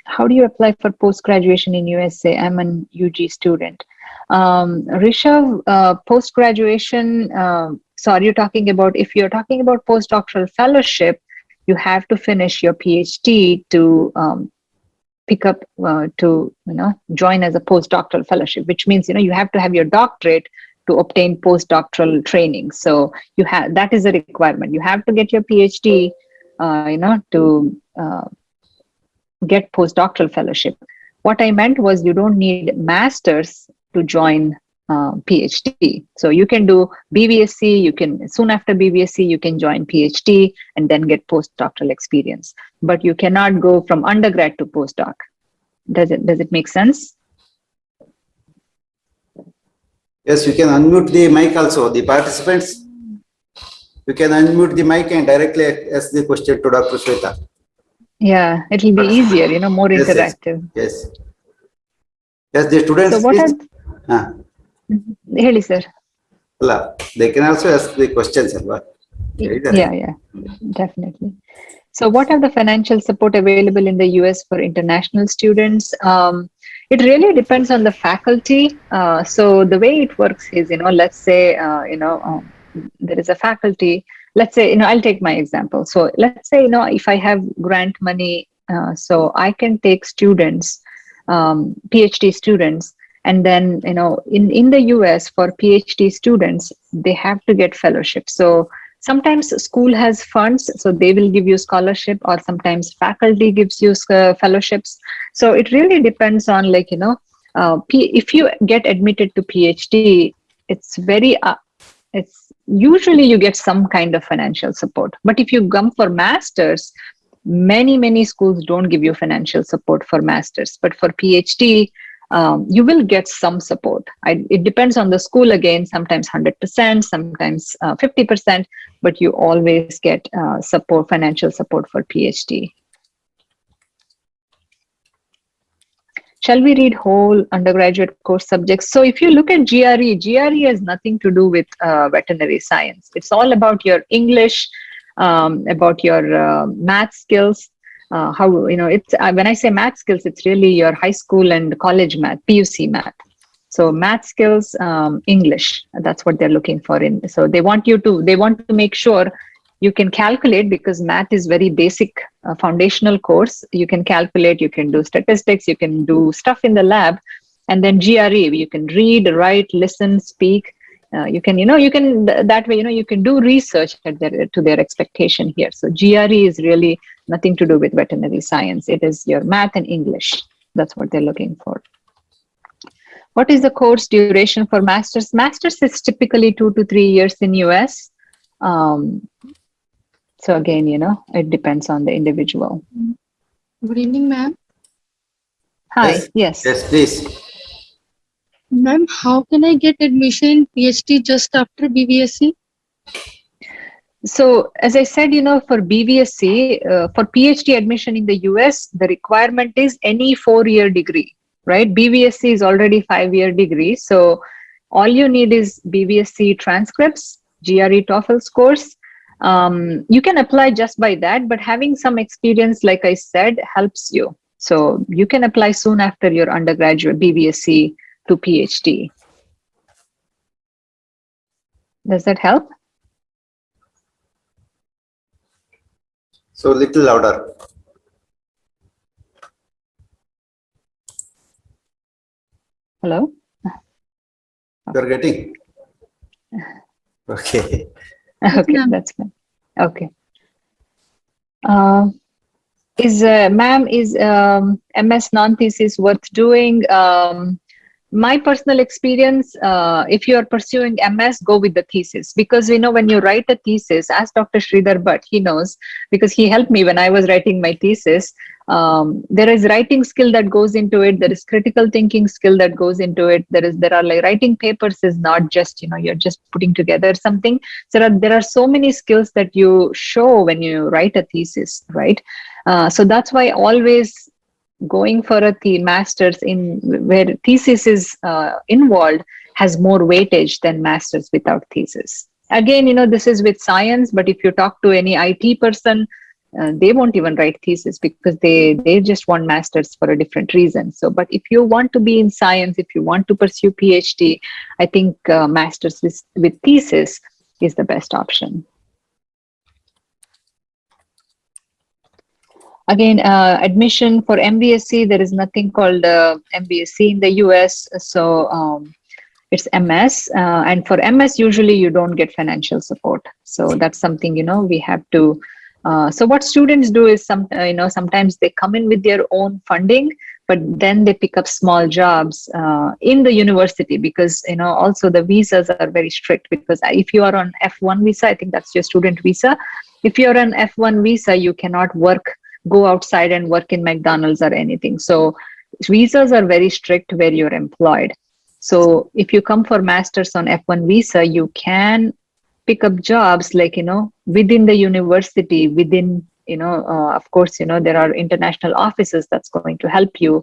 [SPEAKER 2] How do you apply for post-graduation in USA? I'm an UG student. Rishav, post-graduation, so are you talking about, if you're talking about postdoctoral fellowship, you have to finish your PhD to pick up, to join as a postdoctoral fellowship, which means, you have to have your doctorate to obtain postdoctoral training. So that is a requirement. You have to get your PhD, to get postdoctoral fellowship. What I meant was you don't need masters to join PhD. So you can do BVSc, you can soon after BVSc, you can join PhD and then get postdoctoral experience. But you cannot go from undergrad to postdoc. Does it make sense?
[SPEAKER 1] Yes, you can unmute the mic also. The participants, you can unmute the mic and directly ask the question to Dr. Swetha.
[SPEAKER 2] Yeah, it'll be easier, more
[SPEAKER 1] Yes,
[SPEAKER 2] interactive.
[SPEAKER 1] Yes. Yes, the students.
[SPEAKER 2] So what
[SPEAKER 1] are?
[SPEAKER 2] Really, sir.
[SPEAKER 1] They can also ask the questions.
[SPEAKER 2] Yeah, definitely. So what are the financial support available in the US for international students? It really depends on the faculty. So the way it works is, let's say, there is a faculty. Let's say, I'll take my example. So let's say, if I have grant money, so I can take students, PhD students, and then, in the US for PhD students, they have to get fellowship. So sometimes school has funds, so they will give you scholarship, or sometimes faculty gives you fellowships. So it really depends on, like, if you get admitted to PhD, it's usually you get some kind of financial support. But if you come for masters, many schools don't give you financial support for masters. But for PhD, you will get some support. It depends on the school again, sometimes 100%, sometimes 50%, but you always get financial support for PhD. Shall we read whole undergraduate course subjects? So if you look at GRE has nothing to do with veterinary science. It's all about your English, about your math skills. It's when I say math skills, it's really your high school and college math, PUC math. So math skills, English, that's what they're looking for in. So they want to make sure you can calculate, because math is very basic, foundational course. You can calculate, you can do statistics, you can do stuff in the lab. And then GRE, you can read, write, listen, speak. You can that way, you can do research to their expectation here. So GRE is really nothing to do with veterinary science. It is your math and English. That's what they're looking for. What is the course duration for masters? Masters is typically 2 to 3 years in US. So again, it depends on the individual.
[SPEAKER 3] Good evening, ma'am.
[SPEAKER 2] Hi, yes.
[SPEAKER 1] Yes, please.
[SPEAKER 3] Ma'am, how can I get admission in PhD just after BVSc?
[SPEAKER 2] So as I said, for BVSc, for PhD admission in the US, the requirement is any 4-year degree, right? BVSc is already 5-year degree. So all you need is BVSc transcripts, GRE TOEFL scores. You can apply just by that, but having some experience, like I said, helps you. So you can apply soon after your undergraduate BVSc to PhD. Does that help?
[SPEAKER 1] So little louder.
[SPEAKER 2] Hello?
[SPEAKER 1] You're getting? Okay.
[SPEAKER 2] Okay, that's fine. Okay. Is MS non-thesis worth doing? my personal experience, if you are pursuing MS, go with the thesis, because when you write a thesis, as Dr. Shridhar Bhatt, he knows, because he helped me when I was writing my thesis. There is writing skill that goes into it. There is critical thinking skill that goes into it. There are like writing papers is not just you're just putting together something. So there are so many skills that you show when you write a thesis, right? So that's why always going for a master's in where thesis is involved has more weightage than masters without thesis. Again, this is with science, but if you talk to any IT person, they won't even write thesis because they just want masters for a different reason. So, but if you want to be in science, if you want to pursue PhD, I think masters with thesis is the best option. Again, admission for MBSc, there is nothing called MBSc in the US. So it's MS. And for MS, usually you don't get financial support. So that's something, we have to. So what students do is sometimes they come in with their own funding, but then they pick up small jobs in the university because, also the visas are very strict, because if you are on F1 visa, I think that's your student visa. If you're on F1 visa, you cannot go outside and work in McDonald's or anything. So visas are very strict where you're employed. So if you come for masters on F1 visa, you can pick up jobs like, within the university, within, of course, there are international offices that's going to help you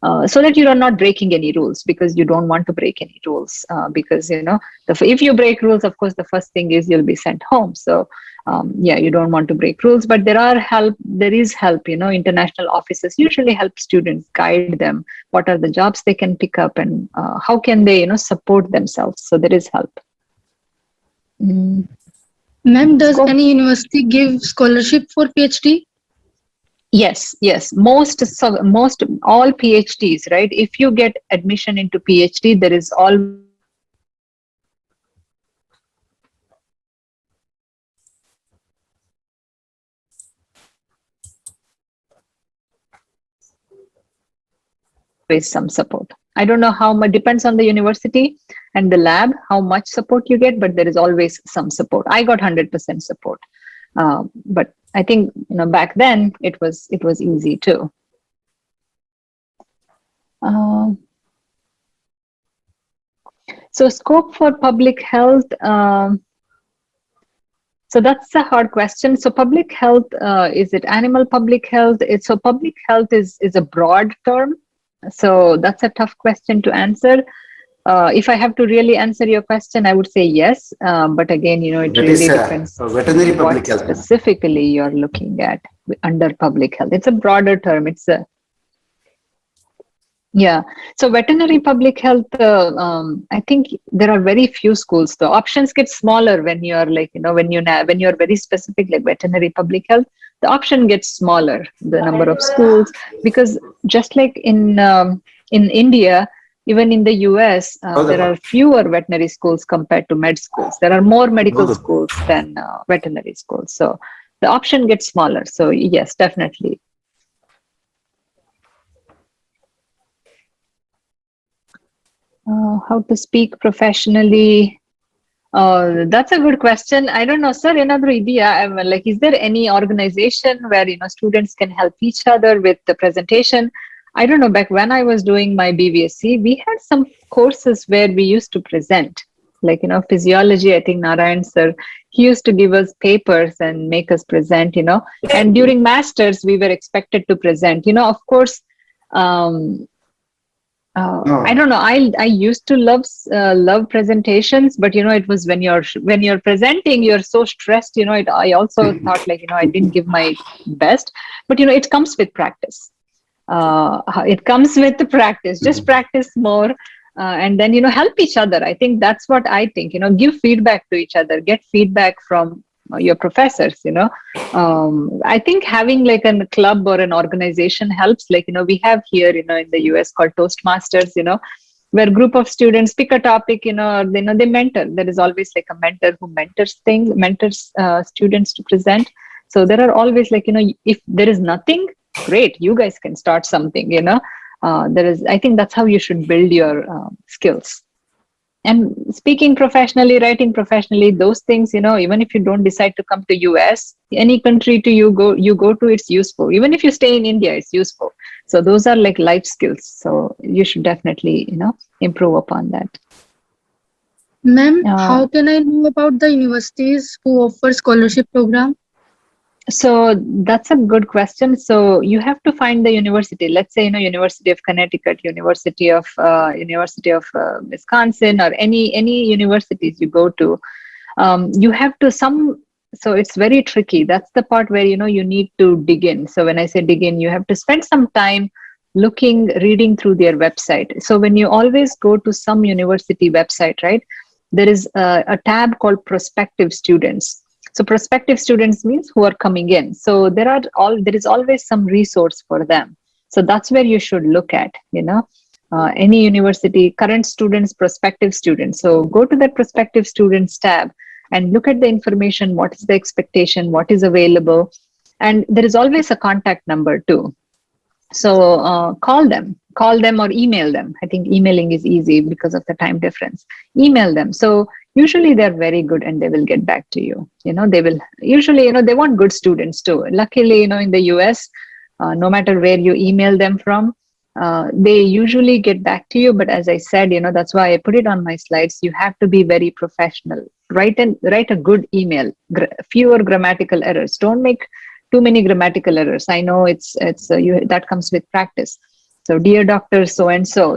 [SPEAKER 2] so that you are not breaking any rules, because you don't want to break any rules because, if you break rules, of course, the first thing is you'll be sent home. So you don't want to break rules, but there is help, international offices usually help students, guide them, what are the jobs they can pick up and how can they, support themselves. So there is help.
[SPEAKER 3] Ma'am, does any university give scholarship for PhD?
[SPEAKER 2] Yes. Most all PhDs, right? If you get admission into PhD, there is always some support. I don't know how much, depends on the university and the lab, how much support you get, but there is always some support. I got 100% support. But I think, back then it was easy too. So scope for public health. So that's a hard question. So public health, is it animal public health? So public health is a broad term. So that's a tough question to answer. If I have to really answer your question, I would say yes. But again, it really depends
[SPEAKER 1] veterinary public health
[SPEAKER 2] specifically you're looking at under public health. It's a broader term. So veterinary public health, I think there are very few schools. The options get smaller when you're when you're very specific, like veterinary public health. The option gets smaller, the number of schools, because just like in India, even in the US, there are fewer veterinary schools compared to med schools. There are more medical schools than veterinary schools. So the option gets smaller. So yes, definitely. How to speak professionally? That's a good question. I don't know, sir. Another idea. Is there any organization where students can help each other with the presentation? I don't know. Back when I was doing my BVSC, we had some courses where we used to present, physiology. I think Narayan sir, he used to give us papers and make us present. And during masters, we were expected to present. Of course. I don't know. I used to love presentations, but it was when you're presenting, you're so stressed. I also thought I didn't give my best, but it comes with practice. It comes with the practice. Just practice more, and then help each other. I think that's what I think. Give feedback to each other. Get feedback from your professors. I think having a club or an organization helps. We have here in the US called Toastmasters, where a group of students pick a topic, they mentor. There is always a mentor who mentors students to present. So there are always if there is nothing, great, you guys can start something, I think that's how you should build your skills. And speaking professionally, writing professionally, those things, even if you don't decide to come to US, any country you go to, it's useful. Even if you stay in India, it's useful. So those are like life skills. So you should definitely, improve upon that.
[SPEAKER 3] Ma'am, how can I know about the universities who offer scholarship program?
[SPEAKER 2] So that's a good question. So you have to find the university. Let's say, University of Connecticut, University of Wisconsin, or any universities you go to. You have to So it's very tricky. That's the part where you need to dig in. So when I say dig in, you have to spend some time reading through their website. So when you always go to some university website, right, there is a tab called prospective students. So prospective students means who are coming in. So there is always some resource for them. So that's where you should look at, any university, current students, prospective students. So go to that prospective students tab and look at the information. What is the expectation? What is available? And there is always a contact number too. So call them or email them. I think emailing is easy because of the time difference. Email them. So usually they're very good and they will get back to you. They will usually, they want good students too. Luckily, in the US, no matter where you email them from, they usually get back to you. But as I said, that's why I put it on my slides. You have to be very professional. Write a good email, fewer grammatical errors. Don't make too many grammatical errors. I know that comes with practice. So dear Dr. So-and-so,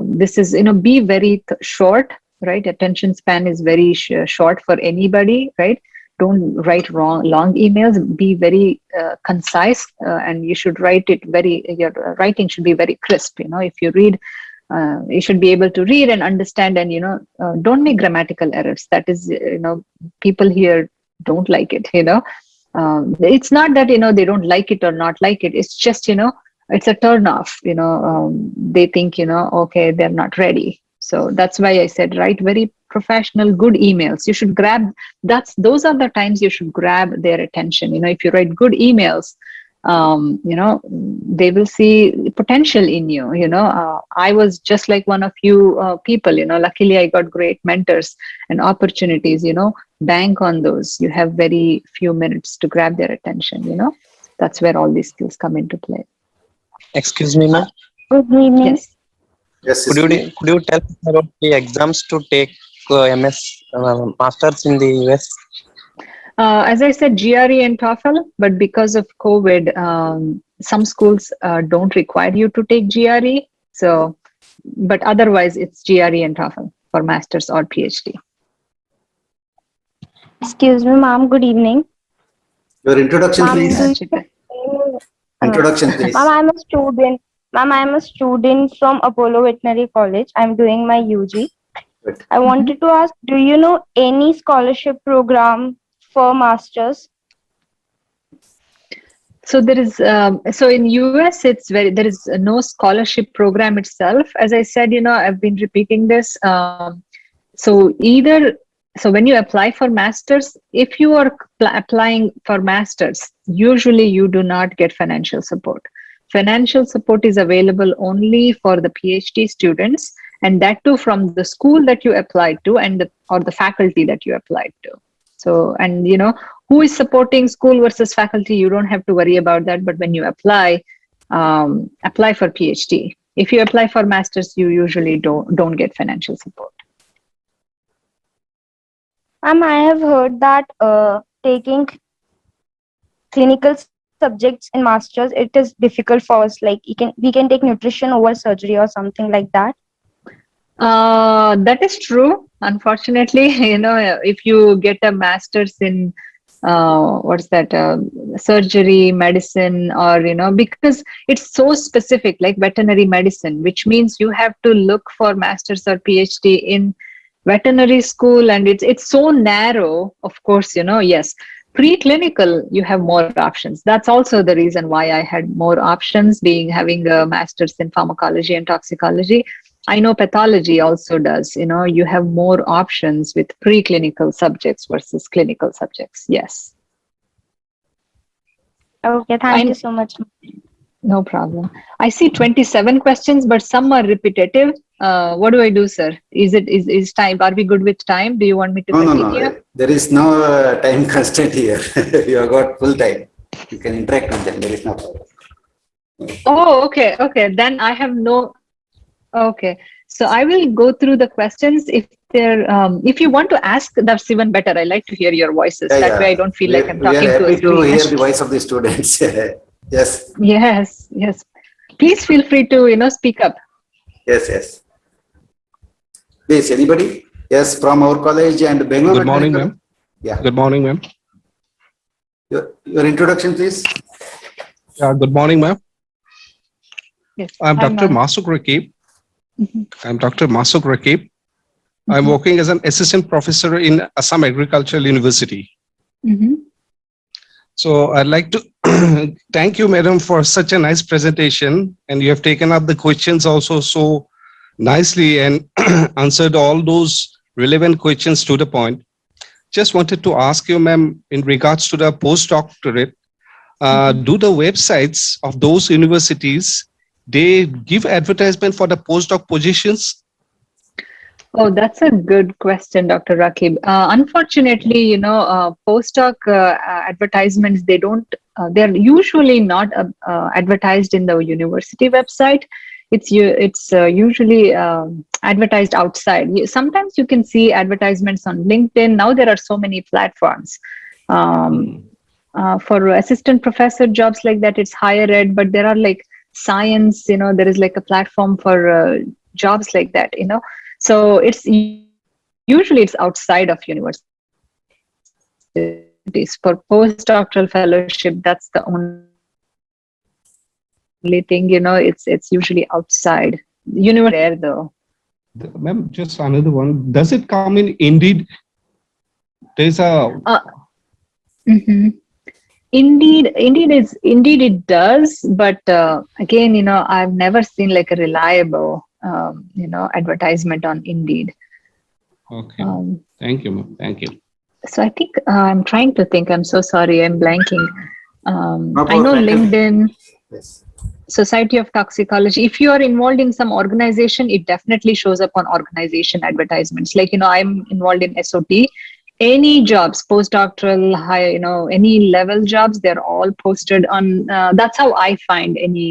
[SPEAKER 2] this is, be very short, right? Attention span is very short for anybody, right? Don't write long emails. Be very concise, and you should write it your writing should be very crisp. If you read, you should be able to read and understand, and, don't make grammatical errors. That is, people here don't like it, it's not that, they don't like it or not like it. It's just, it's a turn off, they think, okay, they're not ready. So that's why I said, write very professional, good emails. You should those are the times you should grab their attention. If you write good emails, they will see potential in you. I was just like one of you people, luckily I got great mentors and opportunities, bank on those. You have very few minutes to grab their attention, that's where all these skills come into play.
[SPEAKER 4] Excuse me, ma'am.
[SPEAKER 5] Good evening.
[SPEAKER 2] Yes.
[SPEAKER 1] Yes.
[SPEAKER 4] Could you tell us about the exams to take MS masters in the US?
[SPEAKER 2] As I said, GRE and TOEFL, but because of COVID, some schools don't require you to take GRE. So, but otherwise, it's GRE and TOEFL for masters or PhD.
[SPEAKER 5] Excuse me, ma'am. Good evening.
[SPEAKER 1] Your introduction, please. Introduction, please.
[SPEAKER 5] Ma'am, I'm a student. Ma'am, I'm a student from Apollo Veterinary College. I'm doing my UG.
[SPEAKER 1] Good.
[SPEAKER 5] I wanted to ask, do you know any scholarship program for masters?
[SPEAKER 2] So there is, so in US, there is no scholarship program itself. As I said, I've been repeating this. So when you apply for masters, if you are applying for masters, usually you do not get financial support. Financial support is available only for the PhD students, and that too from the school that you applied to or the faculty that you applied to. So, and who is supporting school versus faculty, you don't have to worry about that. But when you apply for PhD. If you apply for masters, you usually don't get financial support.
[SPEAKER 5] I have heard that taking clinical subjects in masters, it is difficult for us. Like we can take nutrition over surgery or something like that.
[SPEAKER 2] That is true. Unfortunately, if you get a master's in surgery, medicine, or because it's so specific, like veterinary medicine, which means you have to look for master's or PhD in veterinary school, and it's so narrow. Of course, yes. Preclinical, you have more options. That's also the reason why I had more options, having a master's in pharmacology and toxicology. I know pathology also does. You have more options with preclinical subjects versus clinical subjects. Yes.
[SPEAKER 5] Okay, thank you so much.
[SPEAKER 2] No problem. I see 27 questions, but some are repetitive. What do I do, sir? Is time? Are we good with time? Do you want me to
[SPEAKER 1] No, no,
[SPEAKER 2] continue?
[SPEAKER 1] no. There is no time constraint here. You have got full time. You can interact with them. There is no problem.
[SPEAKER 2] Oh, okay, okay. Then I have no. Okay, so I will go through the questions. If you want to ask, that's even better. I like to hear your voices.
[SPEAKER 1] Yeah,
[SPEAKER 2] That way, I
[SPEAKER 1] yeah.
[SPEAKER 2] don't feel like I'm
[SPEAKER 1] We are
[SPEAKER 2] talking to a
[SPEAKER 1] happy to
[SPEAKER 2] screen.
[SPEAKER 1] hear the voice of the students. Yes,
[SPEAKER 2] Yes, yes. Please feel free to speak up.
[SPEAKER 1] yes, yes. Please, anybody? Yes, from our college and Bangalore.
[SPEAKER 6] Good morning,
[SPEAKER 1] Veterinary
[SPEAKER 6] ma'am.
[SPEAKER 1] Yeah.
[SPEAKER 6] Good morning, ma'am.
[SPEAKER 1] Your introduction, please.
[SPEAKER 6] Good morning, ma'am.
[SPEAKER 2] Yes.
[SPEAKER 6] I'm
[SPEAKER 2] Hi,
[SPEAKER 6] Dr.
[SPEAKER 2] ma'am.
[SPEAKER 6] Masuk Rakib.
[SPEAKER 2] Mhm.
[SPEAKER 6] I'm Dr. Masuk Rakib. I'm
[SPEAKER 2] Mhm.
[SPEAKER 6] working as an assistant professor in Assam Agricultural University.
[SPEAKER 2] Mhm.
[SPEAKER 6] So I'd like to thank you, madam, for such a nice presentation. And you have taken up the questions also so nicely and answered all those relevant questions to the point. Just wanted to ask you, ma'am, in regards to the postdoctorate, do the websites of those universities, they give advertisement for the postdoc positions?
[SPEAKER 2] Oh, that's a good question, Dr. Rakib. Unfortunately, postdoc advertisements, they're usually not advertised in the university website. It's usually advertised outside. Sometimes you can see advertisements on LinkedIn. Now there are so many platforms. For assistant professor jobs like that, it's higher ed, but there are like science, there is like a platform for jobs like that, So usually it's outside of universities. For postdoctoral fellowship, that's the only thing, it's usually outside. University there though.
[SPEAKER 6] Ma'am, just another one. Does it come in Indeed? There's a
[SPEAKER 2] Mhm. Indeed it does, but again, I've never seen like a reliable, advertisement on Indeed.
[SPEAKER 6] okay.
[SPEAKER 2] Um,
[SPEAKER 6] Thank you, ma'am. Thank you.
[SPEAKER 2] so I think I'm trying to think. I'm so sorry, I'm blanking.
[SPEAKER 1] No,
[SPEAKER 2] I know
[SPEAKER 1] faculty.
[SPEAKER 2] LinkedIn,
[SPEAKER 1] Yes.
[SPEAKER 2] Society of Toxicology. If you are involved in some organization, it definitely shows up on organization advertisements. Like, I'm involved in SOT. Any jobs, postdoctoral, high, any level jobs, they're all posted on. That's how I find any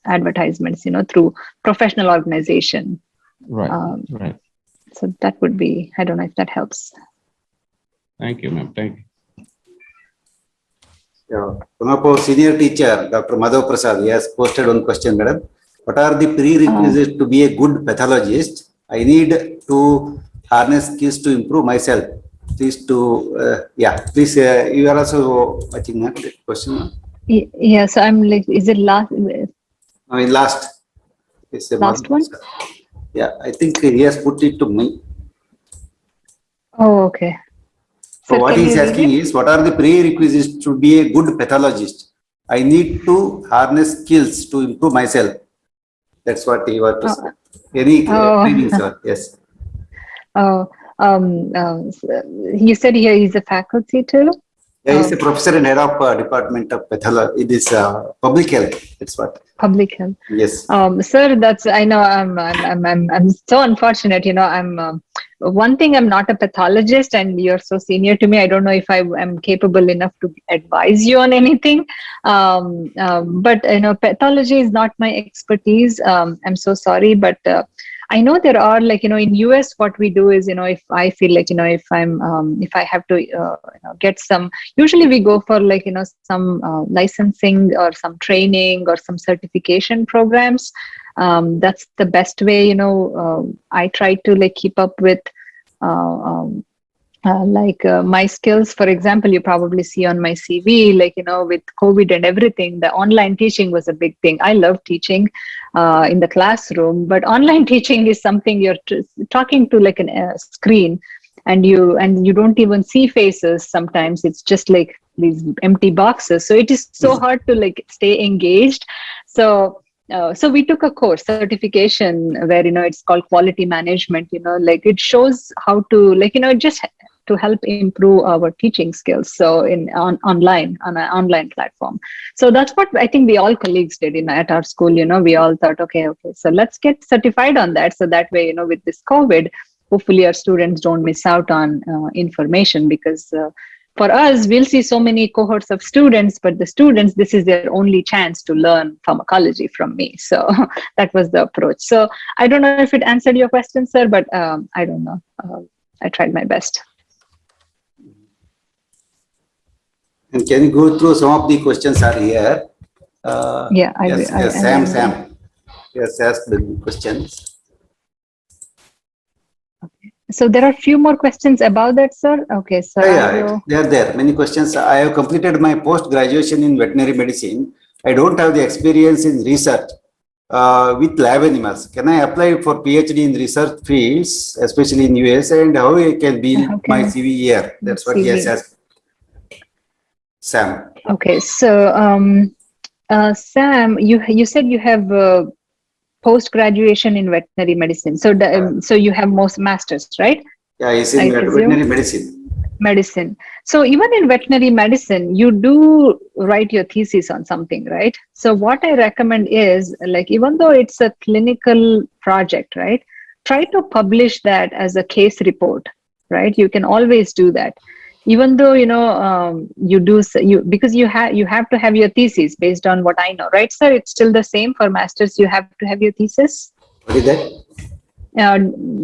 [SPEAKER 2] advertisements, through professional organization.
[SPEAKER 6] Right,
[SPEAKER 2] Right. So that would be, I don't know if that helps.
[SPEAKER 6] Thank you, ma'am. Thank you.
[SPEAKER 1] Yeah. One of our senior teacher, Dr. Madhav Prasad, he has posted one question, madam. What are the prerequisites to be a good pathologist? I need to harness skills to improve myself. Please please, you are also watching that question.
[SPEAKER 2] Yeah, so I'm like, is it last
[SPEAKER 1] In last, it's a
[SPEAKER 2] one?
[SPEAKER 1] Yeah, I think he has put it to me.
[SPEAKER 2] Oh, okay.
[SPEAKER 1] So
[SPEAKER 2] Sir,
[SPEAKER 1] what
[SPEAKER 2] can
[SPEAKER 1] he is
[SPEAKER 2] you read
[SPEAKER 1] asking
[SPEAKER 2] it?
[SPEAKER 1] is, what are the prerequisites to be a good pathologist? I need to harness skills to improve myself. That's what he was to say. Any training, sir? Yes.
[SPEAKER 2] Oh, you said here he's a faculty too?
[SPEAKER 1] Yeah, he's a professor and head of department of pathology. It is public health. That's what.
[SPEAKER 2] Public health.
[SPEAKER 1] Yes.
[SPEAKER 2] Sir, I know I'm so unfortunate. I'm one thing. I'm not a pathologist, and you're so senior to me. I don't know if I am capable enough to advise you on anything. But pathology is not my expertise. I'm so sorry, but I know there are, like, in US, what we do is, if I feel like, if I have to get some, usually we go for, like, some licensing or some training or some certification programs. That's the best way. I try to, like, keep up with my skills. For example, you probably see on my CV, like, with COVID and everything, the online teaching was a big thing. I love teaching in the classroom, but online teaching is something you're talking to, like, a screen, and you don't even see faces. Sometimes it's just like these empty boxes. So it is so hard to, like, stay engaged. So we took a course certification where, it's called quality management, like, it shows how to, like, just to help improve our teaching skills. So online, on an online platform. So that's what I think we all colleagues did at our school. We all thought, okay, so let's get certified on that. So that way, with this COVID, hopefully our students don't miss out on information, because for us, we'll see so many cohorts of students, but the students, this is their only chance to learn pharmacology from me. So that was the approach. So I don't know if it answered your question, sir, but I don't know. I tried my best.
[SPEAKER 1] And can you go through some of the questions are here?
[SPEAKER 2] Yeah,
[SPEAKER 1] Sam. Yes, ask the questions.
[SPEAKER 2] So there are a few more questions about that, sir. Okay, so
[SPEAKER 1] they are there. Many questions. I have completed my post-graduation in veterinary medicine. I don't have the experience in research with lab animals. Can I apply for PhD in research fields, especially in US, and how I can build my CV here? That's what he has asked. Sam.
[SPEAKER 2] Okay, so Sam, you said you have post-graduation in veterinary medicine. So so you have most masters, right?
[SPEAKER 1] Yeah, it's in veterinary medicine.
[SPEAKER 2] Medicine. So even in veterinary medicine, you do write your thesis on something, right? So what I recommend is, like, even though it's a clinical project, right? Try to publish that as a case report, right? You can always do that. Even though because you have to have your thesis based on what I know, right, sir? It's still the same for masters. You have to have your thesis.
[SPEAKER 1] What is that?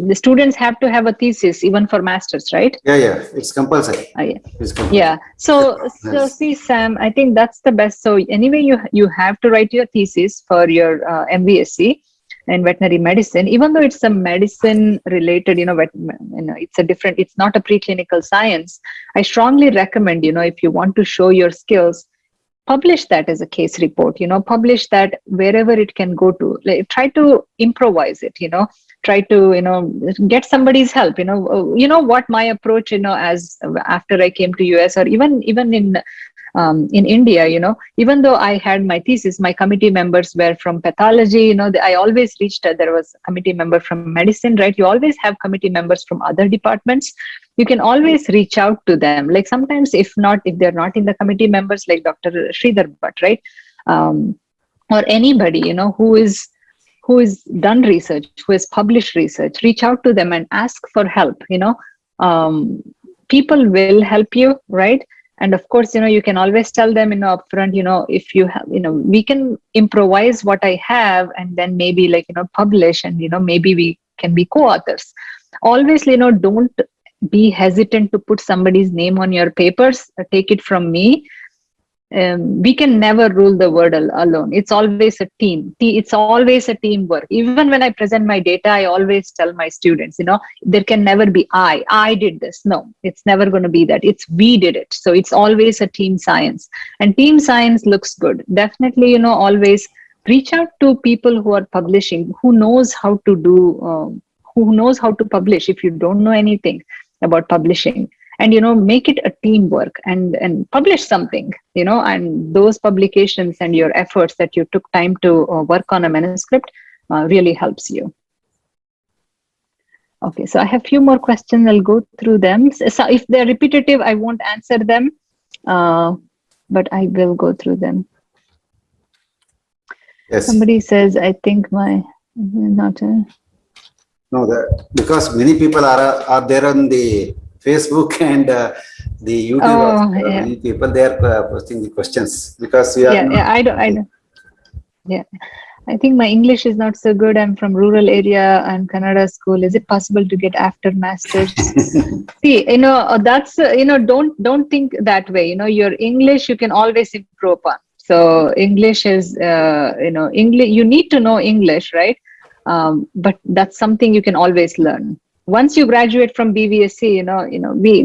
[SPEAKER 2] The students have to have a thesis even for masters, right?
[SPEAKER 1] Yeah, it's compulsory. It's compulsory.
[SPEAKER 2] Yeah. So see, Sam, I think that's the best. So anyway, you have to write your thesis for your MBSc in veterinary medicine, even though it's a medicine related, it's not a preclinical science. I strongly recommend, if you want to show your skills, publish that as a case report, publish that wherever it can go to. Like, try to improvise it, try to, get somebody's help, what my approach, as after I came to US, or even in India, even though I had my thesis, my committee members were from pathology, I always reached out. There was a committee member from medicine, right? You always have committee members from other departments. You can always reach out to them. Like sometimes, if they're not in the committee members, like Dr. Shridhar, right? Or anybody, who is done research, who has published research, reach out to them and ask for help. People will help you, right? And of course, you can always tell them, upfront, if you have, we can improvise what I have, and then maybe publish, and, maybe we can be co-authors. Always, don't be hesitant to put somebody's name on your papers. Take it from me. We can never rule the world alone. It's always a team. It's always a teamwork. Even when I present my data, I always tell my students, there can never be I did this. No, it's never going to be that. It's we did it. So it's always a team science, and team science looks good. Definitely, always reach out to people who are publishing, who knows how to do, who knows how to publish. If you don't know anything about publishing, and make it a teamwork, and publish something, and those publications and your efforts that you took time to work on a manuscript really helps you. Okay, so I have a few more questions. I'll go through them. So if they're repetitive, I won't answer them, but I will go through them.
[SPEAKER 1] Yes.
[SPEAKER 2] Somebody says, I think
[SPEAKER 1] because many people are there on the Facebook and the YouTube. Many people they are posting the questions because we are.
[SPEAKER 2] I don't. Yeah, I think my English is not so good. I'm from rural area and Kannada school. Is it possible to get after masters? See, that's don't think that way. Your English you can always improve upon. So English is English. You need to know English, right? But that's something you can always learn. Once you graduate from BVSC,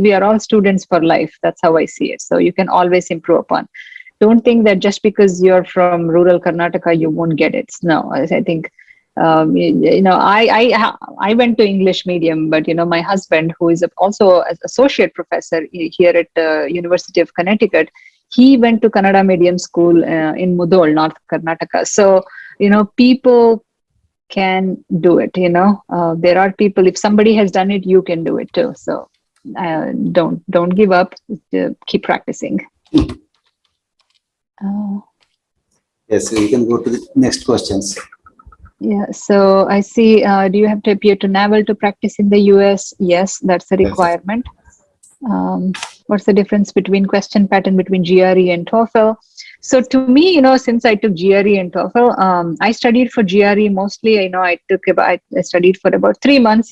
[SPEAKER 2] we are all students for life. That's how I see it. So you can always improve upon. Don't think that just because you're from rural Karnataka, you won't get it. No, I think, I went to English medium, but, my husband, who is also an associate professor here at the University of Connecticut, he went to Kannada medium school in Mudol, North Karnataka. So, people can do it, there are people, if somebody has done it, you can do it too. So don't give up. Keep practicing.
[SPEAKER 1] Yes, we can go to the next questions.
[SPEAKER 2] Yeah, so I see, do you have to appear to NAVAL to practice in the US? Yes, that's a
[SPEAKER 1] Yes.
[SPEAKER 2] requirement. What's the difference between question pattern between GRE and TOEFL? So to me, since I took GRE and TOEFL, I studied for GRE mostly. I studied for about 3 months,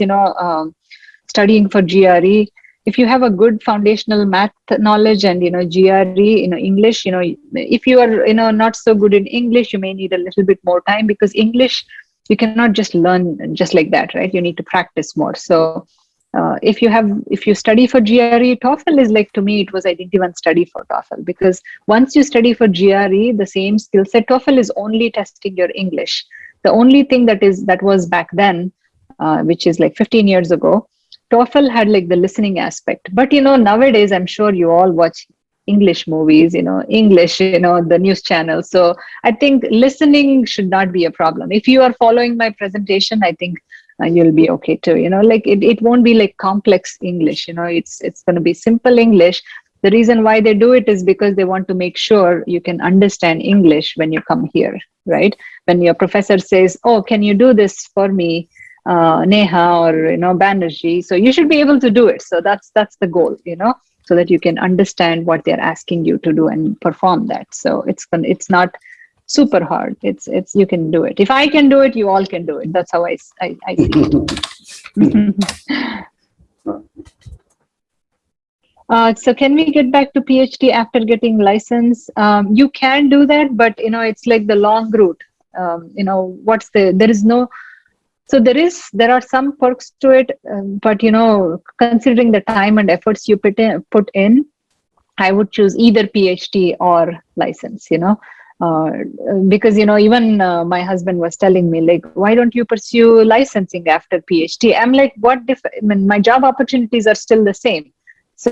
[SPEAKER 2] studying for GRE. If you have a good foundational math knowledge and GRE, English, if you are not so good in English, you may need a little bit more time, because English you cannot just learn just like that, right? You need to practice more. So if you study for GRE, TOEFL is like, to me, I didn't even study for TOEFL, because once you study for GRE, the same skill set, TOEFL is only testing your English. The only thing that was back then, which is like 15 years ago, TOEFL had like the listening aspect. But nowadays, I'm sure you all watch English movies, English, the news channel. So I think listening should not be a problem. If you are following my presentation, I think you'll be okay too. It won't be like complex English. It's going to be simple English. The reason why they do it is because they want to make sure you can understand English when you come here, right? When your professor says, "Oh, can you do this for me, Neha or Banerjee?" So you should be able to do it. So that's the goal, so that you can understand what they're asking you to do and perform that. So it's not super hard. It's you can do it. If I can do it, you all can do it. That's how I see it. So can we get back to PhD after getting license? You can do that, but it's like the long route. There is no. So there are some perks to it, but considering the time and efforts you put in, I would choose either PhD or license. Because even my husband was telling me, like, why don't you pursue licensing after PhD? I'm like, my job opportunities are still the same. So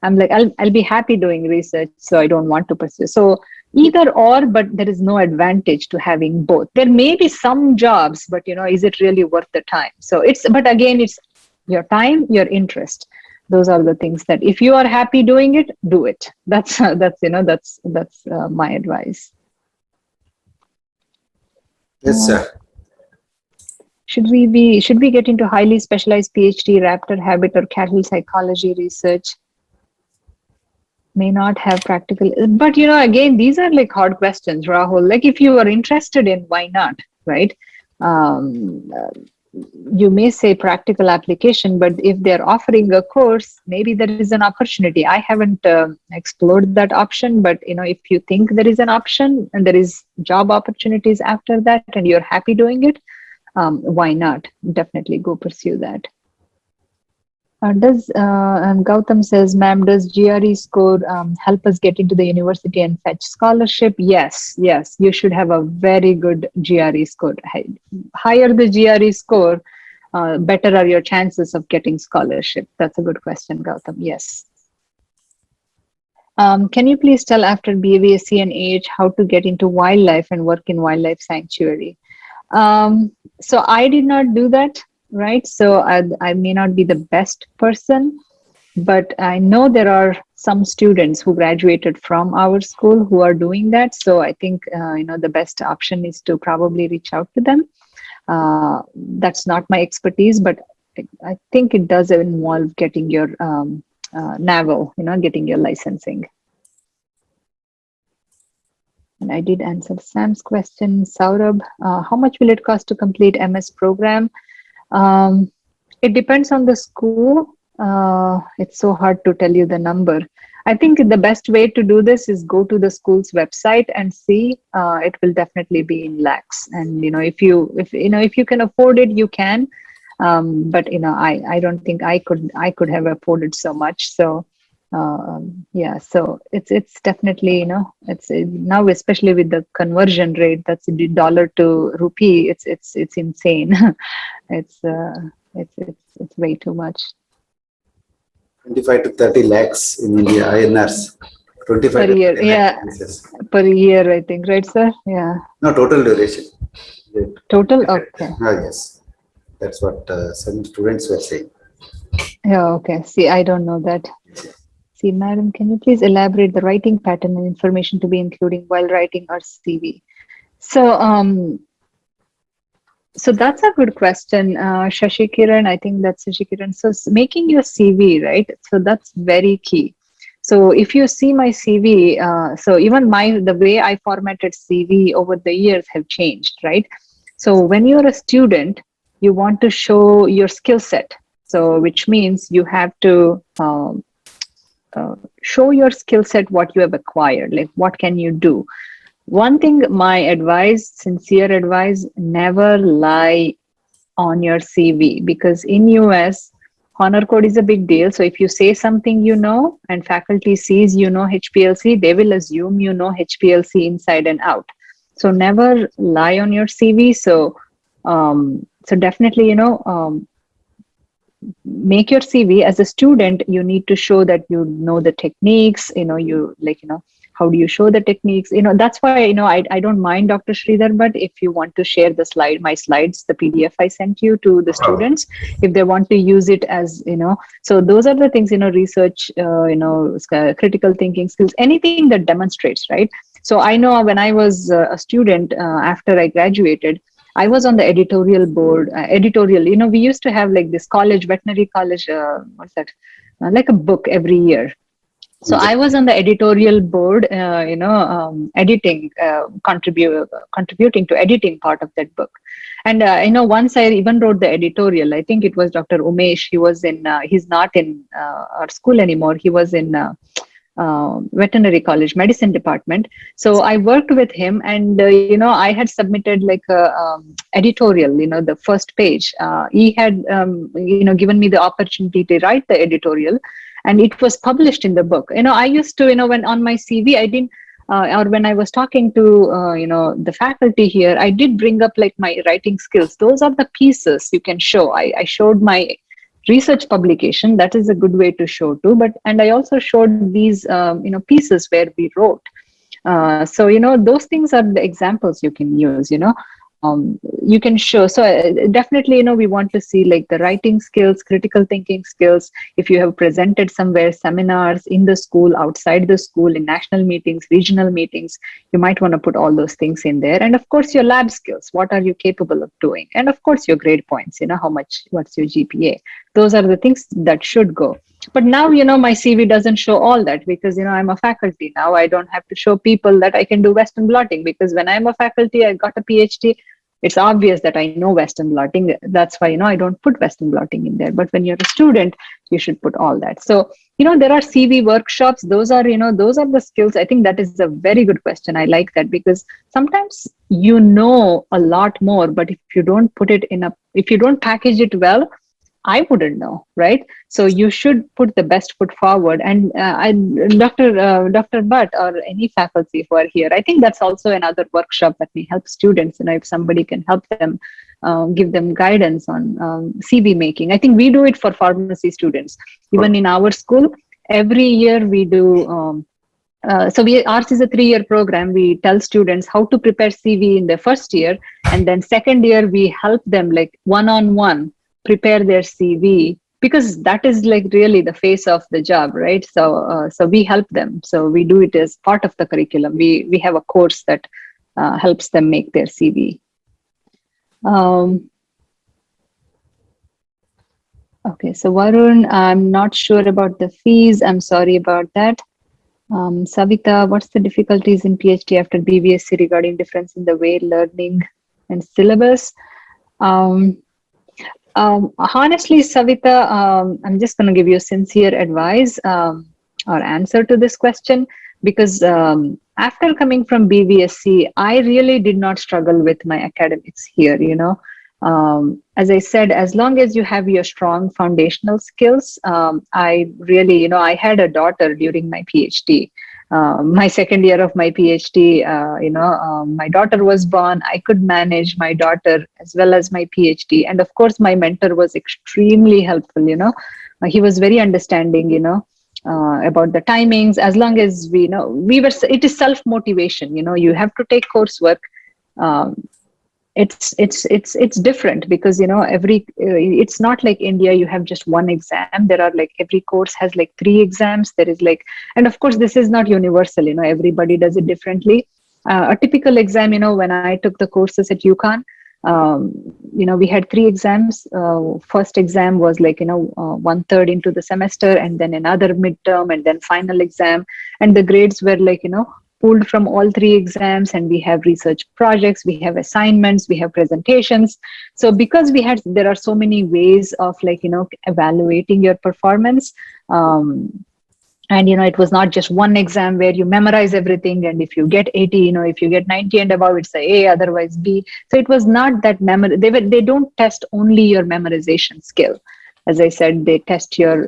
[SPEAKER 2] I'm like, I'll be happy doing research, so I don't want to pursue. So either or, but there is no advantage to having both. There may be some jobs, but is it really worth the time? So but again, it's your time, your interest. Those are the things that if you are happy doing it, do it. That's my advice.
[SPEAKER 1] Yes, sir.
[SPEAKER 2] Should we get into highly specialized PhD, raptor habit or cattle psychology research? May not have practical, but again, these are like hard questions, Rahul. Like, if you are interested in, why not, right? You may say practical application, but if they're offering a course, maybe there is an opportunity. I haven't explored that option, but if you think there is an option and there is job opportunities after that and you're happy doing it, why not? Definitely go pursue that. Gautam says, ma'am, does GRE score help us get into the university and fetch scholarship? Yes, you should have a very good GRE score. Higher the GRE score, better are your chances of getting scholarship. That's a good question, Gautam. Yes. Can you please tell, after BAVSC and AH, how to get into wildlife and work in wildlife sanctuary? So I did not do that. Right. So I may not be the best person, but I know there are some students who graduated from our school who are doing that. So I think, the best option is to probably reach out to them. That's not my expertise, but I think it does involve getting your NAVAL, getting your licensing. And I did answer Sam's question. Saurabh, how much will it cost to complete MS program? It depends on the school. It's so hard to tell you the number. I think the best way to do this is go to the school's website and see. It will definitely be in lakhs. And if you can afford it, you can. But I don't think I could have afforded so much. So yeah, so it's definitely it's now, especially with the conversion rate, that's the dollar to rupee. It's insane. It's way too much.
[SPEAKER 1] 25 to 30 lakhs in India, INRs. 25
[SPEAKER 2] per
[SPEAKER 1] to
[SPEAKER 2] year,
[SPEAKER 1] 30
[SPEAKER 2] yeah,
[SPEAKER 1] lakhs.
[SPEAKER 2] per year, I think, right, sir? Yeah.
[SPEAKER 1] No, total duration.
[SPEAKER 2] Total, okay.
[SPEAKER 1] Yes, that's what some students were saying.
[SPEAKER 2] Yeah, okay. See, I don't know that. See, madam, can you please elaborate the writing pattern and information to be including while writing our CV? So, so that's a good question, Shashi Kiran. I think that's Shashi Kiran. So, making your CV, right? So that's very key. So if you see my CV, so even the way I formatted CV over the years have changed, right? So when you're a student, you want to show your skill set. So which means you have to show your skill set, what you have acquired, like what can you do. One thing, my advice, sincere advice, never lie on your CV, because in US, honor code is a big deal. So if you say something you know and faculty sees you know HPLC, they will assume you know HPLC inside and out. So never lie on your CV. So definitely, make your CV. As a student, you need to show that you know the techniques, how do you show the techniques? That's why, I don't mind Dr. Sridhar, but if you want to share my slides, the PDF I sent you to the students, if they want to use it as, so those are the things, research, critical thinking skills, anything that demonstrates, right? So I know when I was a student, after I graduated, I was on the editorial board. Editorial, we used to have like this veterinary college, what's that? Like a book every year. So I was on the editorial board, editing, contributing to editing part of that book. And, once I even wrote the editorial. I think it was Dr. Umesh. He was he's not in our school anymore. He was in veterinary college medicine department. So I worked with him, and I had submitted like a editorial, the first page. He had given me the opportunity to write the editorial, and it was published in the book. I used to, when on my CV I didn't or when I was talking to the faculty here, I did bring up like my writing skills. Those are the pieces you can show. I showed my research publication. That is a good way to show too. And I also showed these pieces where we wrote. So those things are the examples you can use. You can show. So definitely, we want to see like the writing skills, critical thinking skills. If you have presented somewhere, seminars in the school, outside the school, in national meetings, regional meetings, you might want to put all those things in there. And of course, your lab skills. What are you capable of doing? And of course, your grade points. What's your GPA? Those are the things that should go. But now, my CV doesn't show all that, because, I'm a faculty now. I don't have to show people that I can do Western blotting, because when I'm a faculty, I got a PhD. It's obvious that I know Western blotting. That's why, I don't put Western blotting in there. But when you're a student, you should put all that. So, there are CV workshops. Those are the skills. I think that is a very good question. I like that, because sometimes a lot more, but if you don't if you don't package it well, I wouldn't know, right? So you should put the best foot forward. And Dr. Butt or any faculty who are here, I think that's also another workshop that may help students. If somebody can help them, give them guidance on CV making. I think we do it for pharmacy students. Even in our school, every year we do. Ours is a 3-year program. We tell students how to prepare CV in the first year, and then second year we help them like one-on-one prepare their CV, because that is like really the face of the job, right? So we help them. So we do it as part of the curriculum. We have a course that helps them make their CV. Okay, so Varun, I'm not sure about the fees. I'm sorry about that. Savita, what's the difficulties in PhD after BVSC regarding difference in the way learning and syllabus? Honestly, Savita, I'm just going to give you sincere advice or answer to this question, because after coming from BVSC, I really did not struggle with my academics here. As I said, as long as you have your strong foundational skills, I really, I had a daughter during my PhD. My second year of my PhD, my daughter was born. I could manage my daughter as well as my PhD. And of course, my mentor was extremely helpful, he was very understanding, about the timings. As long as it is self-motivation, you have to take coursework. it's different because every it's not like India you have just one exam. There are like every course has like 3 exams. There is like, and of course this is not universal, everybody does it differently. A typical exam, when I took the courses at UConn, we had 3 exams. First exam was like 1/3 into the semester, and then another midterm, and then final exam, and the grades were like pulled from all 3 exams. And we have research projects, we have assignments, we have presentations. So because there are so many ways of like evaluating your performance, and it was not just one exam where you memorize everything, and if you get 80, if you get 90 and above, it's a otherwise B. So it was not that they don't test only your memorization skill. As I said, they test your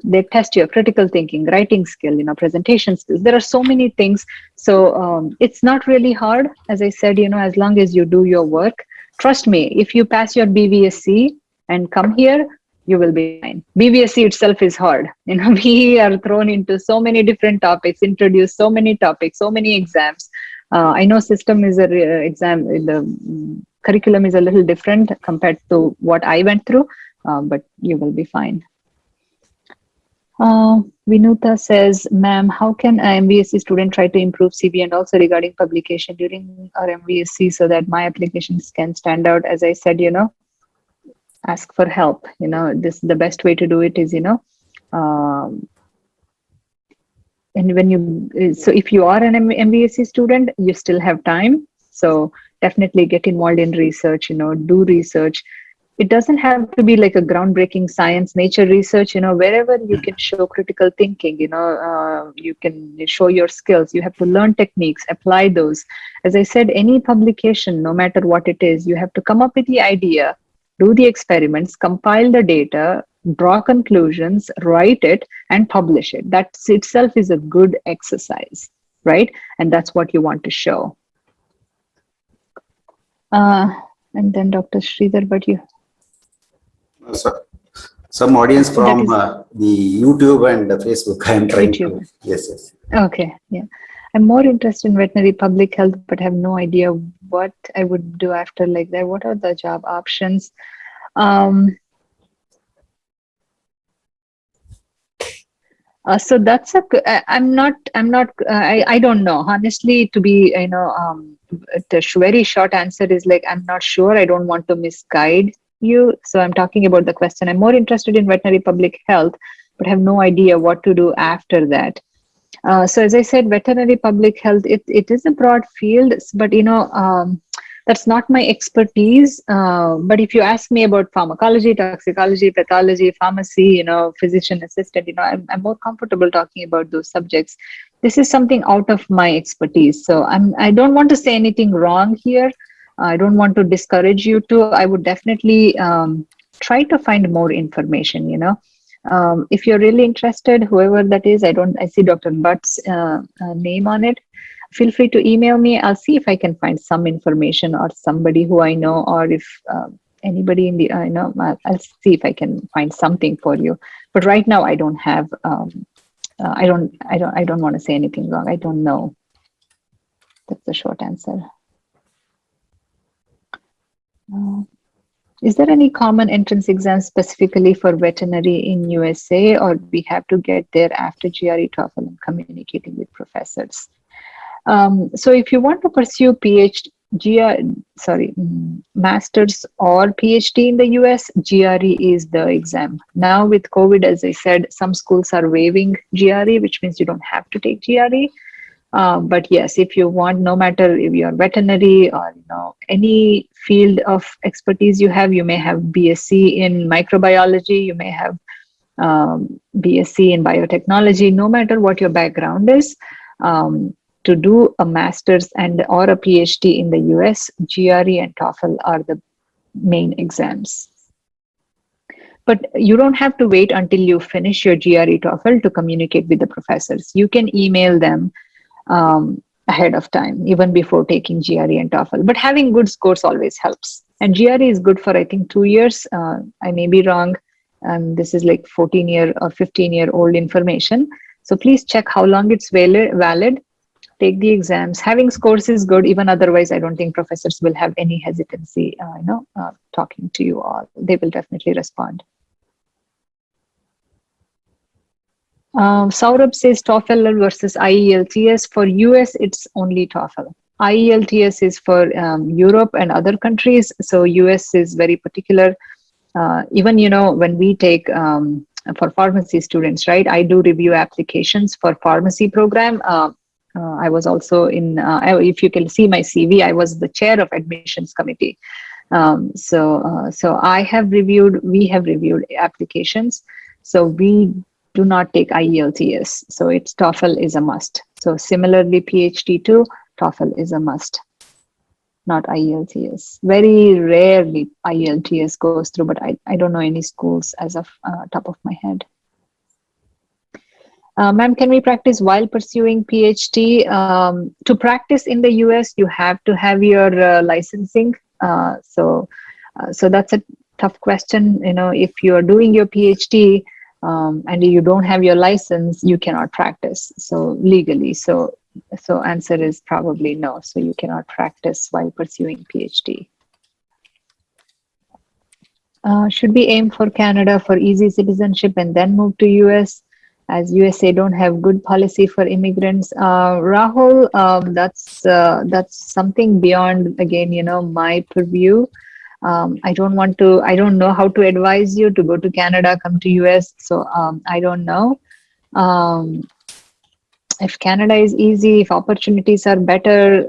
[SPEAKER 2] critical thinking, writing skill, presentation skills. There are so many things. So it's not really hard. As I said, as long as you do your work, trust me, if you pass your BVSC and come here, you will be fine. BVSC itself is hard. We are thrown into so many different topics, introduce so many topics, so many exams. I know system is exam, the curriculum is a little different compared to what I went through. But you will be fine. Vinuta says, ma'am, how can an MBSc student try to improve CV and also regarding publication during our MBSc so that my applications can stand out? As I said, ask for help. The best way to do it is, and so if you are an MBSc student, you still have time. So definitely get involved in research, do research. It doesn't have to be like a groundbreaking science, nature research, wherever you can show critical thinking, you can show your skills. You have to learn techniques, apply those. As I said, any publication, no matter what it is, you have to come up with the idea, do the experiments, compile the data, draw conclusions, write it, and publish it. That itself is a good exercise, right? And that's what you want to show. And then Dr. Shridhar, but you...
[SPEAKER 1] So, some audience from the YouTube and Facebook. I am trying to. Yes.
[SPEAKER 2] Okay. Yeah. I'm more interested in veterinary public health, but have no idea what I would do after like that. What are the job options? So that's I don't know. Honestly, to be, the very short answer is like, I'm not sure. I don't want to misguide you. So I'm talking about the question. I'm more interested in veterinary public health, but have no idea what to do after that. So as I said, veterinary public health, it is a broad field, but that's not my expertise. But if you ask me about pharmacology, toxicology, pathology, pharmacy, physician assistant, I'm more comfortable talking about those subjects. This is something out of my expertise. So I don't want to say anything wrong here. I don't want to discourage you to. I would definitely try to find more information, if you're really interested, whoever that is, I see Dr. Butt's name on it. Feel free to email me. I'll see if I can find some information or somebody who I know, or if anybody in the, I'll see if I can find something for you. But right now I don't have, I don't want to say anything wrong. I don't know. That's the short answer. Is there any common entrance exam specifically for veterinary in USA, or we have to get there after GRE, TOEFL, and communicating with professors? So if you want to pursue master's or PhD in the US, GRE is the exam. Now with COVID, as I said, some schools are waiving GRE, which means you don't have to take GRE. But yes, if you want, no matter if you're veterinary or any field of expertise you have, you may have BSc in microbiology, you may have BSc in biotechnology, no matter what your background is, to do a master's or a PhD in the US, GRE and TOEFL are the main exams. But you don't have to wait until you finish your GRE, TOEFL to communicate with the professors. You can email them ahead of time, even before taking GRE and TOEFL. But having good scores always helps. And GRE is good for, I think, 2 years. I may be wrong. This is like 14-year or 15-year-old information. So please check how long it's valid. take the exams. Having scores is good. Even otherwise, I don't think professors will have any hesitancy, talking to you all. They will definitely respond. Saurabh says TOEFL versus IELTS. For US, it's only TOEFL. IELTS is for Europe and other countries. So US is very particular. Even, when we take for pharmacy students, right? I do review applications for pharmacy program. I was also if you can see my CV, I was the chair of admissions committee. So we have reviewed applications. So we do not take IELTS. So it's TOEFL is a must. So similarly, PhD too, TOEFL is a must, not IELTS. Very rarely IELTS goes through, but I don't know any schools as of top of my head. Ma'am, can we practice while pursuing PhD? To practice in the US, you have to have your licensing. So that's a tough question. If you are doing your PhD and you don't have your license, you cannot practice. So legally, so answer is probably no. So you cannot practice while pursuing PhD. Should we aim for Canada for easy citizenship and then move to US, as USA don't have good policy for immigrants? Rahul, that's something beyond, again, my purview. I don't know how to advise you to go to Canada, come to US. So I don't know. If Canada is easy, if opportunities are better,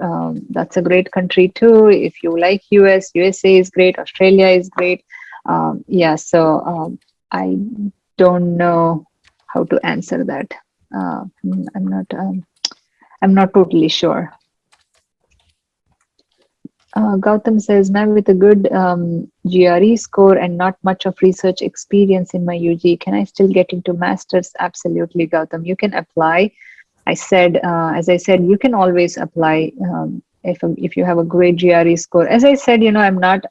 [SPEAKER 2] that's a great country too. If you like US, USA is great. Australia is great. I don't know how to answer that. I'm not totally sure. Gautam says, ma'am, with a good GRE score and not much of research experience in my UG, can I still get into masters? Absolutely, Gautam. You can apply. As I said, you can always apply if you have a great GRE score. As I said, I'm not.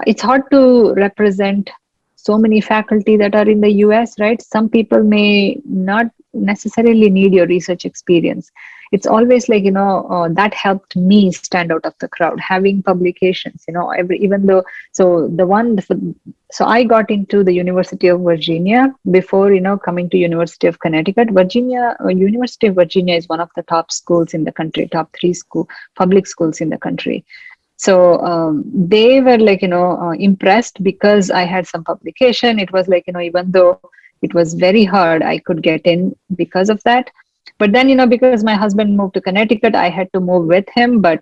[SPEAKER 2] It's hard to represent so many faculty that are in the US, right? Some people may not necessarily need your research experience. It's always like, that helped me stand out of the crowd, having publications, so I got into the University of Virginia before, coming to University of Connecticut. University of Virginia is one of the top schools in the country, top 3 public schools in the country. So they were like, impressed because I had some publication. It was like, even though it was very hard, I could get in because of that. But then, because my husband moved to Connecticut, I had to move with him. But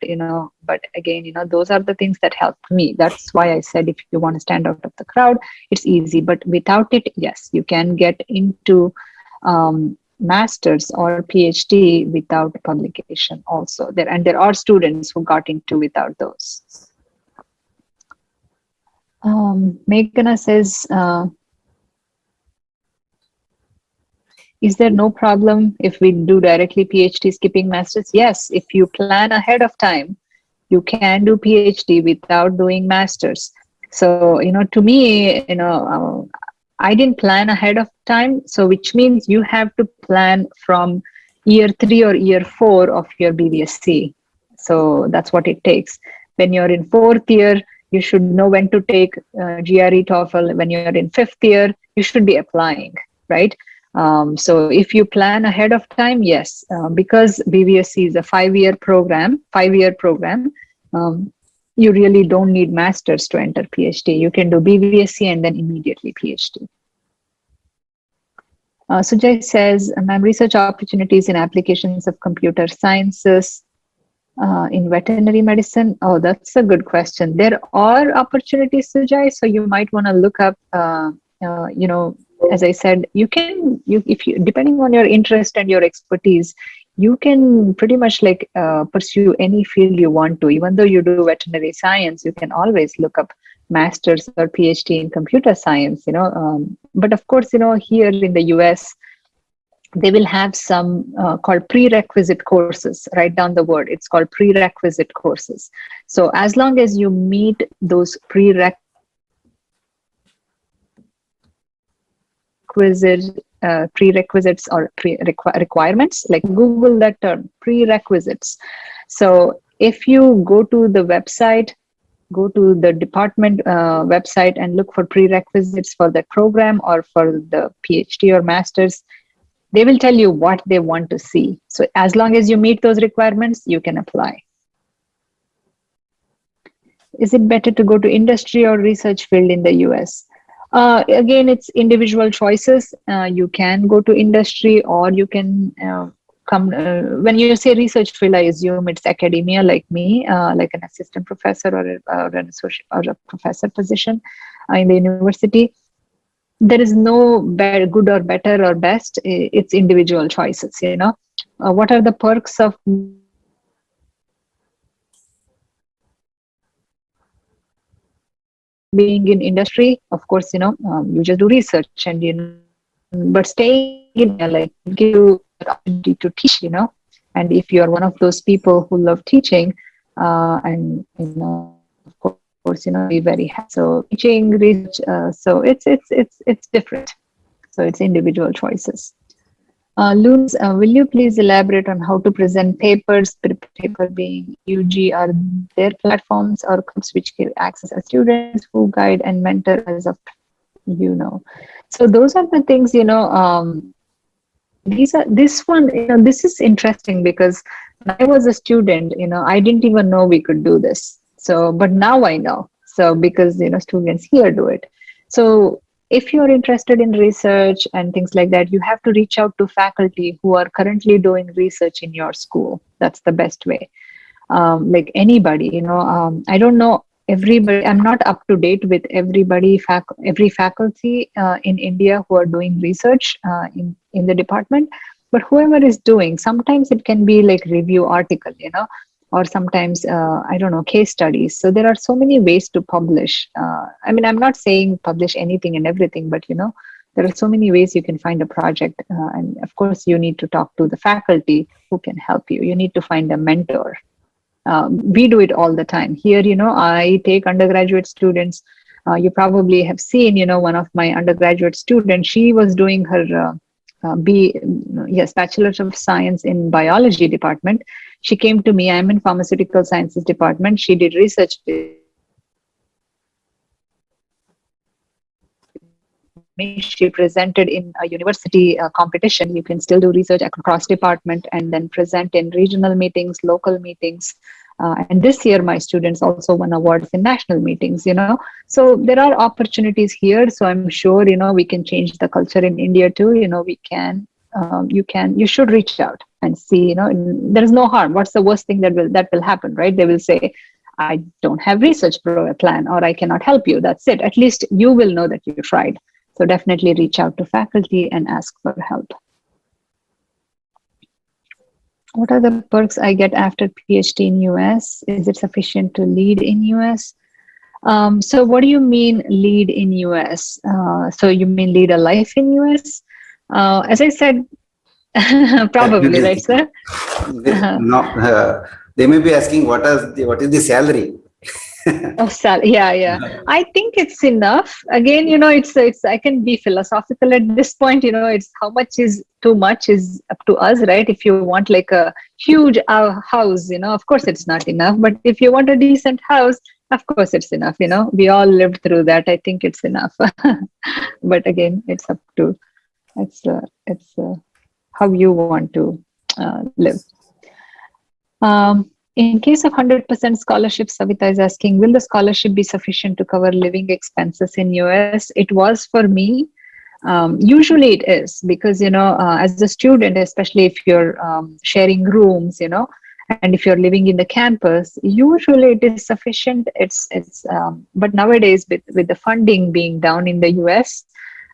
[SPEAKER 2] again, those are the things that helped me. That's why I said, if you want to stand out of the crowd, it's easy. But without it, yes, you can get into master's or PhD without publication also. There are students who got into without those. Meghana says, is there no problem if we do directly PhD skipping masters? Yes, if you plan ahead of time, you can do PhD without doing masters. So, to me, I didn't plan ahead of time. So which means you have to plan from year 3 or year 4 of your BVSC. So that's what it takes. When you're in 4th year, you should know when to take GRE TOEFL. When you're in 5th year, you should be applying, right? So if you plan ahead of time, yes, because BVSC is a 5-year program, you really don't need masters to enter PhD. You can do BVSC and then immediately PhD. Sujay says, ma'am, research opportunities in applications of computer sciences in veterinary medicine. Oh, that's a good question. There are opportunities, Sujay, so you might want to look up, as I said, if you, depending on your interest and your expertise, you can pretty much pursue any field you want to. Even though you do veterinary science, you can always look up master's or PhD in computer science, but of course, here in the US, they will have some called prerequisite courses. Write down the word. It's called prerequisite courses. So as long as you meet those prerequisite prerequisites or requirements, like Google that term, prerequisites. So if you go to the website, go to the department website and look for prerequisites for that program or for the PhD or master's, they will tell you what they want to see. So as long as you meet those requirements, you can apply. Is it better to go to industry or research field in the US? Again, it's individual choices. You can go to industry, or you can come. When you say research field, I assume it's academia, like me, like an assistant professor or an associate or a professor position in the university. There is no good or better or best. It's individual choices. What are the perks of being in industry? Of course, you just do research, and but staying in like give you the opportunity to teach, and if you are one of those people who love teaching, and of course, be very happy. So teaching, research, so it's different. So it's individual choices. Loons, will you please elaborate on how to present papers, paper being UG, are there platforms or groups which give access as students who guide and mentor as of, So those are the things, this is interesting because when I was a student, I didn't even know we could do this. So, but now I know. So because, students here do it. So if you're interested in research and things like that, you have to reach out to faculty who are currently doing research in your school. That's the best way. Like anybody, I don't know everybody. I'm not up to date with everybody, every faculty in India who are doing research in the department. But whoever is doing, sometimes it can be like review article, or sometimes, I don't know, case studies. So there are so many ways to publish. I'm not saying publish anything and everything, but, there are so many ways you can find a project. And of course, you need to talk to the faculty who can help you. You need to find a mentor. We do it all the time. Here, I take undergraduate students. You probably have seen, one of my undergraduate students, she was doing her Bachelor of Science in Biology department. She came to me. I'm in Pharmaceutical Sciences department. She did research. She presented in a university competition. You can still do research across department and then present in regional meetings, local meetings. And this year, my students also won awards in national meetings, So there are opportunities here. So I'm sure, we can change the culture in India too. We can, you should reach out and see, there is no harm. What's the worst thing that will happen, right? They will say, I don't have research plan, or I cannot help you. That's it. At least you will know that you tried. So definitely reach out to faculty and ask for help. What are the perks I get after PhD in US? Is it sufficient to lead in US? So what do you mean lead in US? So you mean lead a life in US? As I said, probably, right, sir?
[SPEAKER 1] No, they may be asking what is the salary?
[SPEAKER 2] Yeah. I think it's enough. Again, it's I can be philosophical at this point. It's how much is too much is up to us, right? If you want like a huge house, of course it's not enough. But if you want a decent house, of course it's enough. We all lived through that. I think it's enough. But again, it's up to it's how you want to live. In case of 100% scholarship, Savita is asking, will the scholarship be sufficient to cover living expenses in US? It was for me. Usually it is because, as a student, especially if you're sharing rooms, and if you're living in the campus, usually it is sufficient. But nowadays with the funding being down in the US,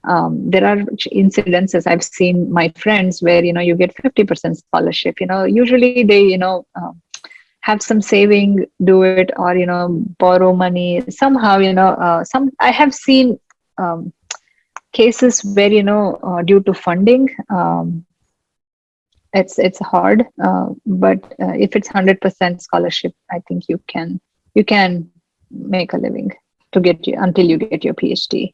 [SPEAKER 2] there are incidences I've seen my friends where, you get 50% scholarship, usually they, have some saving, do it, or, borrow money somehow, I have seen cases where, due to funding, it's hard. But if it's 100% scholarship, I think you can make a living until you get your PhD.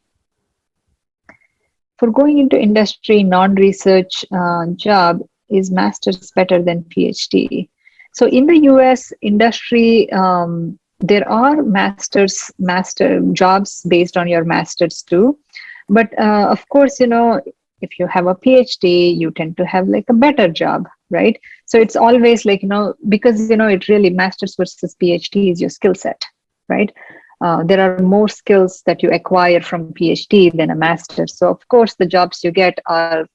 [SPEAKER 2] For going into industry, non-research job, is master's better than PhD? So in the US industry, there are master jobs based on your master's too. But of course, if you have a PhD, you tend to have like a better job, right? So it's always like, because, it really master's versus PhD is your skill set, right? There are more skills that you acquire from PhD than a master's. So of course, the jobs you get will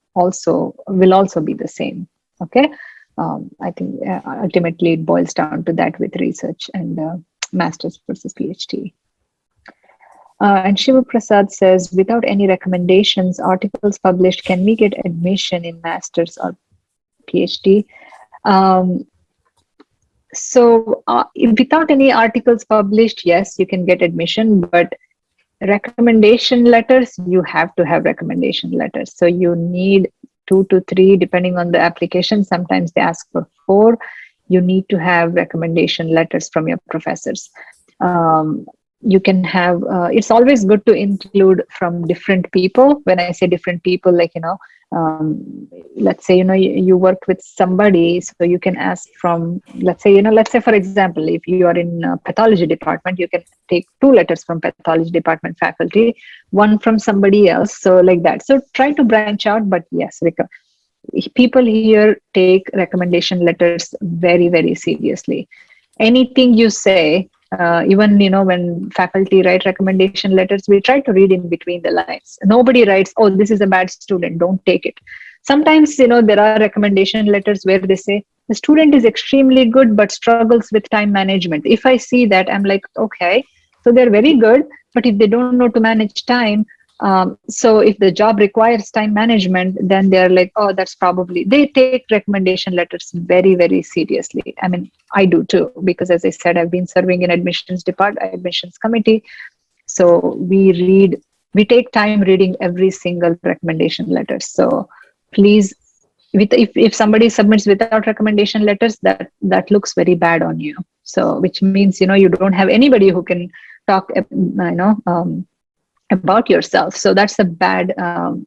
[SPEAKER 2] also be the same. Okay. I think ultimately it boils down to that with research and master's versus PhD. And Shiva Prasad says, without any recommendations, articles published, can we get admission in master's or PhD? So without any articles published, yes, you can get admission, but recommendation letters, you have to have recommendation letters. So you need 2 to 3, depending on the application. Sometimes they ask for 4. You need to have recommendation letters from your professors. You can have, it's always good to include from different people. When I say different people, like, let's say, you worked with somebody, so you can ask from, let's say, for example, if you are in pathology department, you can take 2 letters from pathology department faculty, 1 from somebody else. So like that. So try to branch out, but yes, people here take recommendation letters very, very seriously. Anything you say, even when faculty write recommendation letters, we try to read in between the lines. Nobody writes, oh, this is a bad student, don't take it. Sometimes there are recommendation letters where they say the student is extremely good but struggles with time management. If I see that, I'm like, okay, so they're very good, but if they don't know to manage time, so if the job requires time management, then they're like, oh, that's probably, they take recommendation letters very, very seriously. I mean, I do too, because as I said, I've been serving in admissions committee. So we take time reading every single recommendation letter. So please, if somebody submits without recommendation letters, that looks very bad on you. So which means, you don't have anybody who can talk, about yourself. So that's a bad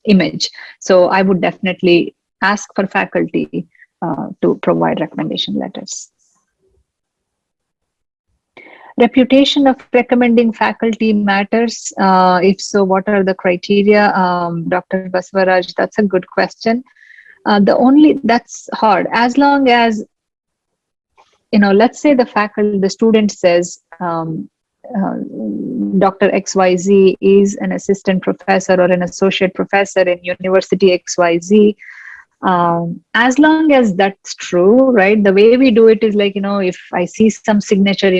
[SPEAKER 2] image. So I would definitely ask for faculty to provide recommendation letters. Reputation of recommending faculty matters. If so, what are the criteria? Dr. Baswaraj, that's a good question. That's hard. As long as, let's say the student says, Dr. XYZ is an assistant professor or an associate professor in University XYZ. As long as that's true, right? The way we do it is like, if I see some signature,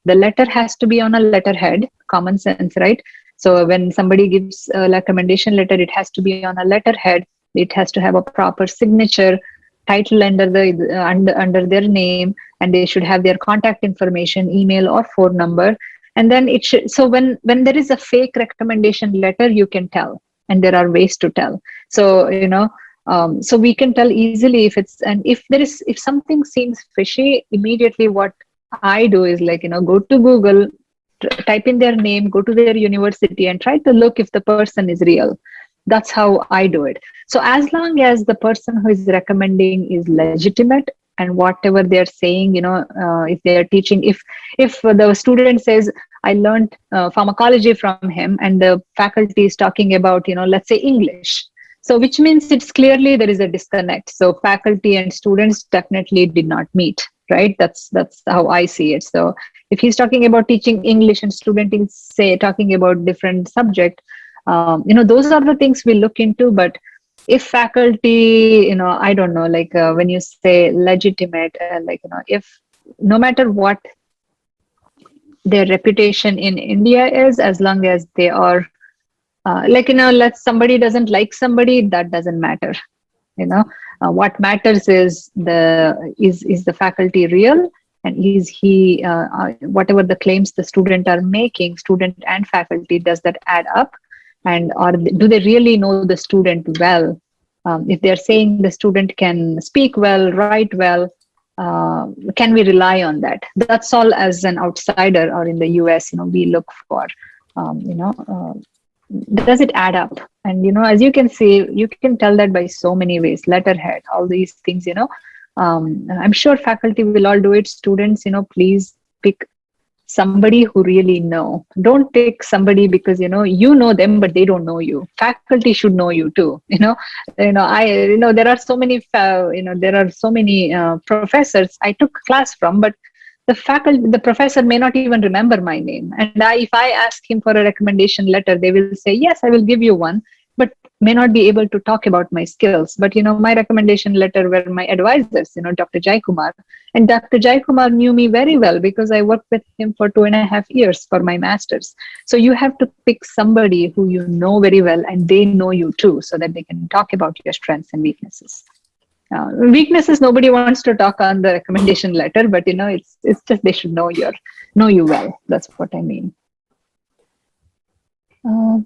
[SPEAKER 2] the letter has to be on a letterhead, common sense, right? So when somebody gives a recommendation letter, it has to be on a letterhead. It has to have a proper signature, title under their name, and they should have their contact information, email or phone number. And then it should, so when there is a fake recommendation letter, you can tell, and there are ways to tell. So, so we can tell easily if something seems fishy, immediately what I do is like, go to Google, type in their name, go to their university and try to look if the person is real. That's how I do it. So as long as the person who is recommending is legitimate, and whatever they're saying, if they're teaching, if the student says, I learned pharmacology from him, and the faculty is talking about, let's say English. So which means it's clearly there is a disconnect. So faculty and students definitely did not meet, right? That's how I see it. So if he's talking about teaching English and student is say talking about different subject, those are the things we look into. But if faculty, I don't know, like when you say legitimate, if no matter what their reputation in India is, as long as they are somebody doesn't like somebody, that doesn't matter. What matters is the faculty real, and is he whatever the claims the student are making, student and faculty, does that add up? And do they really know the student well? If they're saying the student can speak well, write well, can we rely on that? That's all. As an outsider or in the US, we look for, does it add up? And as you can see, you can tell that by so many ways. Letterhead, all these things. I'm sure faculty will all do it. Students, please pick somebody who really know. Don't take somebody because you know them, but they don't know you. Faculty should know you too. There are so many. There are so many professors I took class from, but the professor may not even remember my name. And if I ask him for a recommendation letter, they will say, yes, I will give you one, but may not be able to talk about my skills. But, my recommendation letter were my advisors, Dr. Jai Kumar. And Dr. Jai Kumar knew me very well because I worked with him for 2.5 years for my master's. So you have to pick somebody who you know very well and they know you too, so that they can talk about your strengths and weaknesses. Weaknesses, nobody wants to talk on the recommendation letter, but it's just they should know you well. That's what I mean.
[SPEAKER 1] I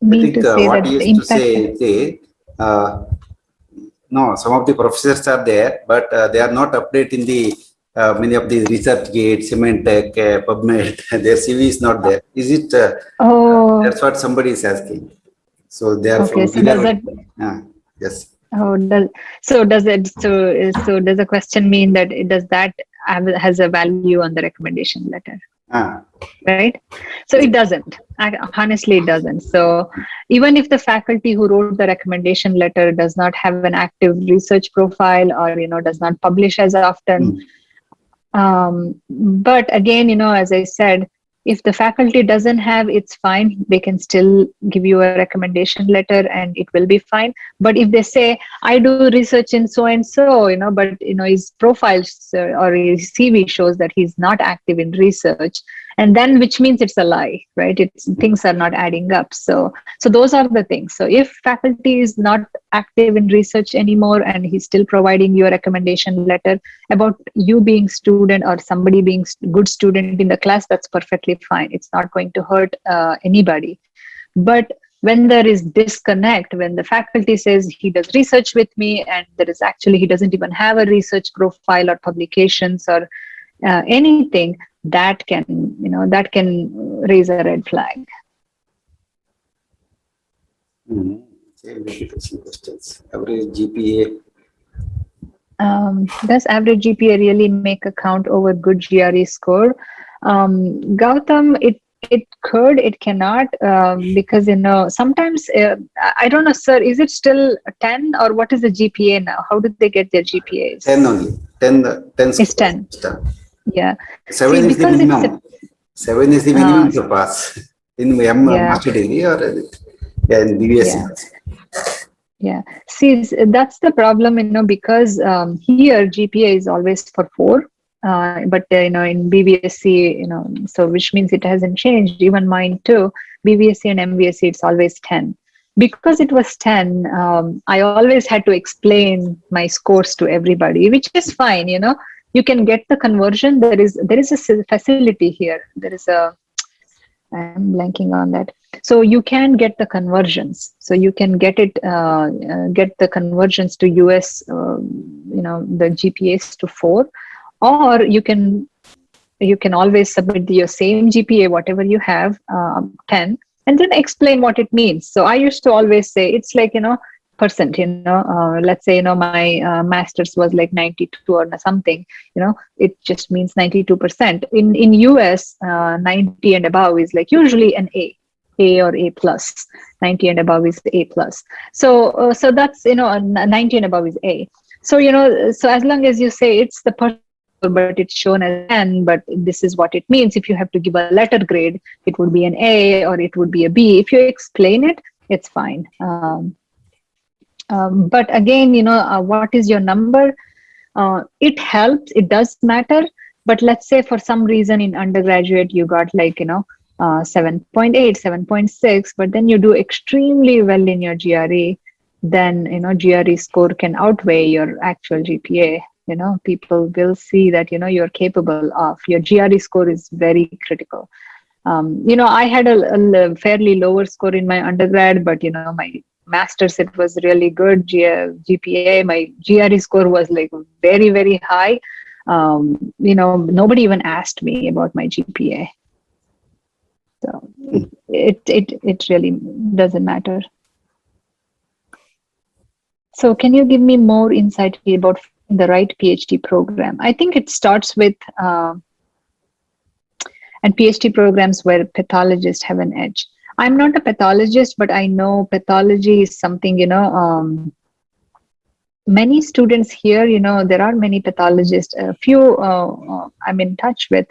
[SPEAKER 1] think
[SPEAKER 2] To say
[SPEAKER 1] what
[SPEAKER 2] that
[SPEAKER 1] he
[SPEAKER 2] the
[SPEAKER 1] used to
[SPEAKER 2] impact.
[SPEAKER 1] say, no, some of the professors are there, but they are not updating the many of the ResearchGate, Symantec, PubMed. Their CV is not there. Is it? That's what somebody is asking. So they are
[SPEAKER 2] Okay,
[SPEAKER 1] from
[SPEAKER 2] so does that?
[SPEAKER 1] yes.
[SPEAKER 2] Oh, does it? So does the question mean that does that has a value on the recommendation letter? Right? So it doesn't. Honestly, it doesn't. So even if the faculty who wrote the recommendation letter does not have an active research profile or does not publish as often, but again, as I said, if the faculty doesn't have, it's fine. They can still give you a recommendation letter and it will be fine. But if they say, I do research in so and so, but his profile or his CV shows that he's not active in research, and then which means it's a lie, right? Things are not adding up. So those are the things. So if faculty is not active in research anymore and he's still providing you a recommendation letter about you being student or somebody being good student in the class, that's perfectly fine. It's not going to hurt anybody. But when there is disconnect, when the faculty says he does research with me and there is actually he doesn't even have a research profile or publications or anything, that can raise a red flag.
[SPEAKER 1] Questions. Average GPA.
[SPEAKER 2] Does average GPA really make a count over good GRE score? Gautam, it could, it cannot, because sometimes I don't know, sir. Is it still 10 or what is the GPA now? How did they get their GPAs?
[SPEAKER 1] 10 only. 10
[SPEAKER 2] It's 10. Yeah.
[SPEAKER 1] 7 is the minimum. 7 is the minimum to pass in master degree or in BVSC.
[SPEAKER 2] Yeah. See, that's the problem, because here GPA is always for 4, but in BVSC, so which means it hasn't changed. Even mine too. BVSC and MVSC, it's always 10. Because it was 10, I always had to explain my scores to everybody, which is fine. You can get the conversion. There is a facility here. I'm blanking on that. So you can get the conversions. So you can get the conversions to US, the GPAs to 4, or you can always submit your same GPA, whatever you have, 10, and then explain what it means. So I used to always say it's like, percent, let's say, my master's was like 92 or something, it just means 92%. In US, 90 and above is like usually an A or A plus. 90 and above is A plus. So that's, 90 and above is A. So, so as long as you say it's the person, but it's shown as 10, but this is what it means. If you have to give a letter grade, it would be an A or it would be a B. If you explain it, it's fine. But again, what is your number? It helps. It does matter. But let's say for some reason in undergraduate, you got like, 7.8, 7.6, but then you do extremely well in your GRE, then, GRE score can outweigh your actual GPA. People will see that, you're capable of. Your GRE score is very critical. I had a fairly lower score in my undergrad, but, my master's, it was really good GPA. My GRE score was like very, very high. Nobody even asked me about my GPA. So it really doesn't matter. So can you give me more insight about the right PhD program? I think it starts with and PhD programs where pathologists have an edge. I'm not a pathologist, but I know pathology is something, many students here, there are many pathologists, a few I'm in touch with.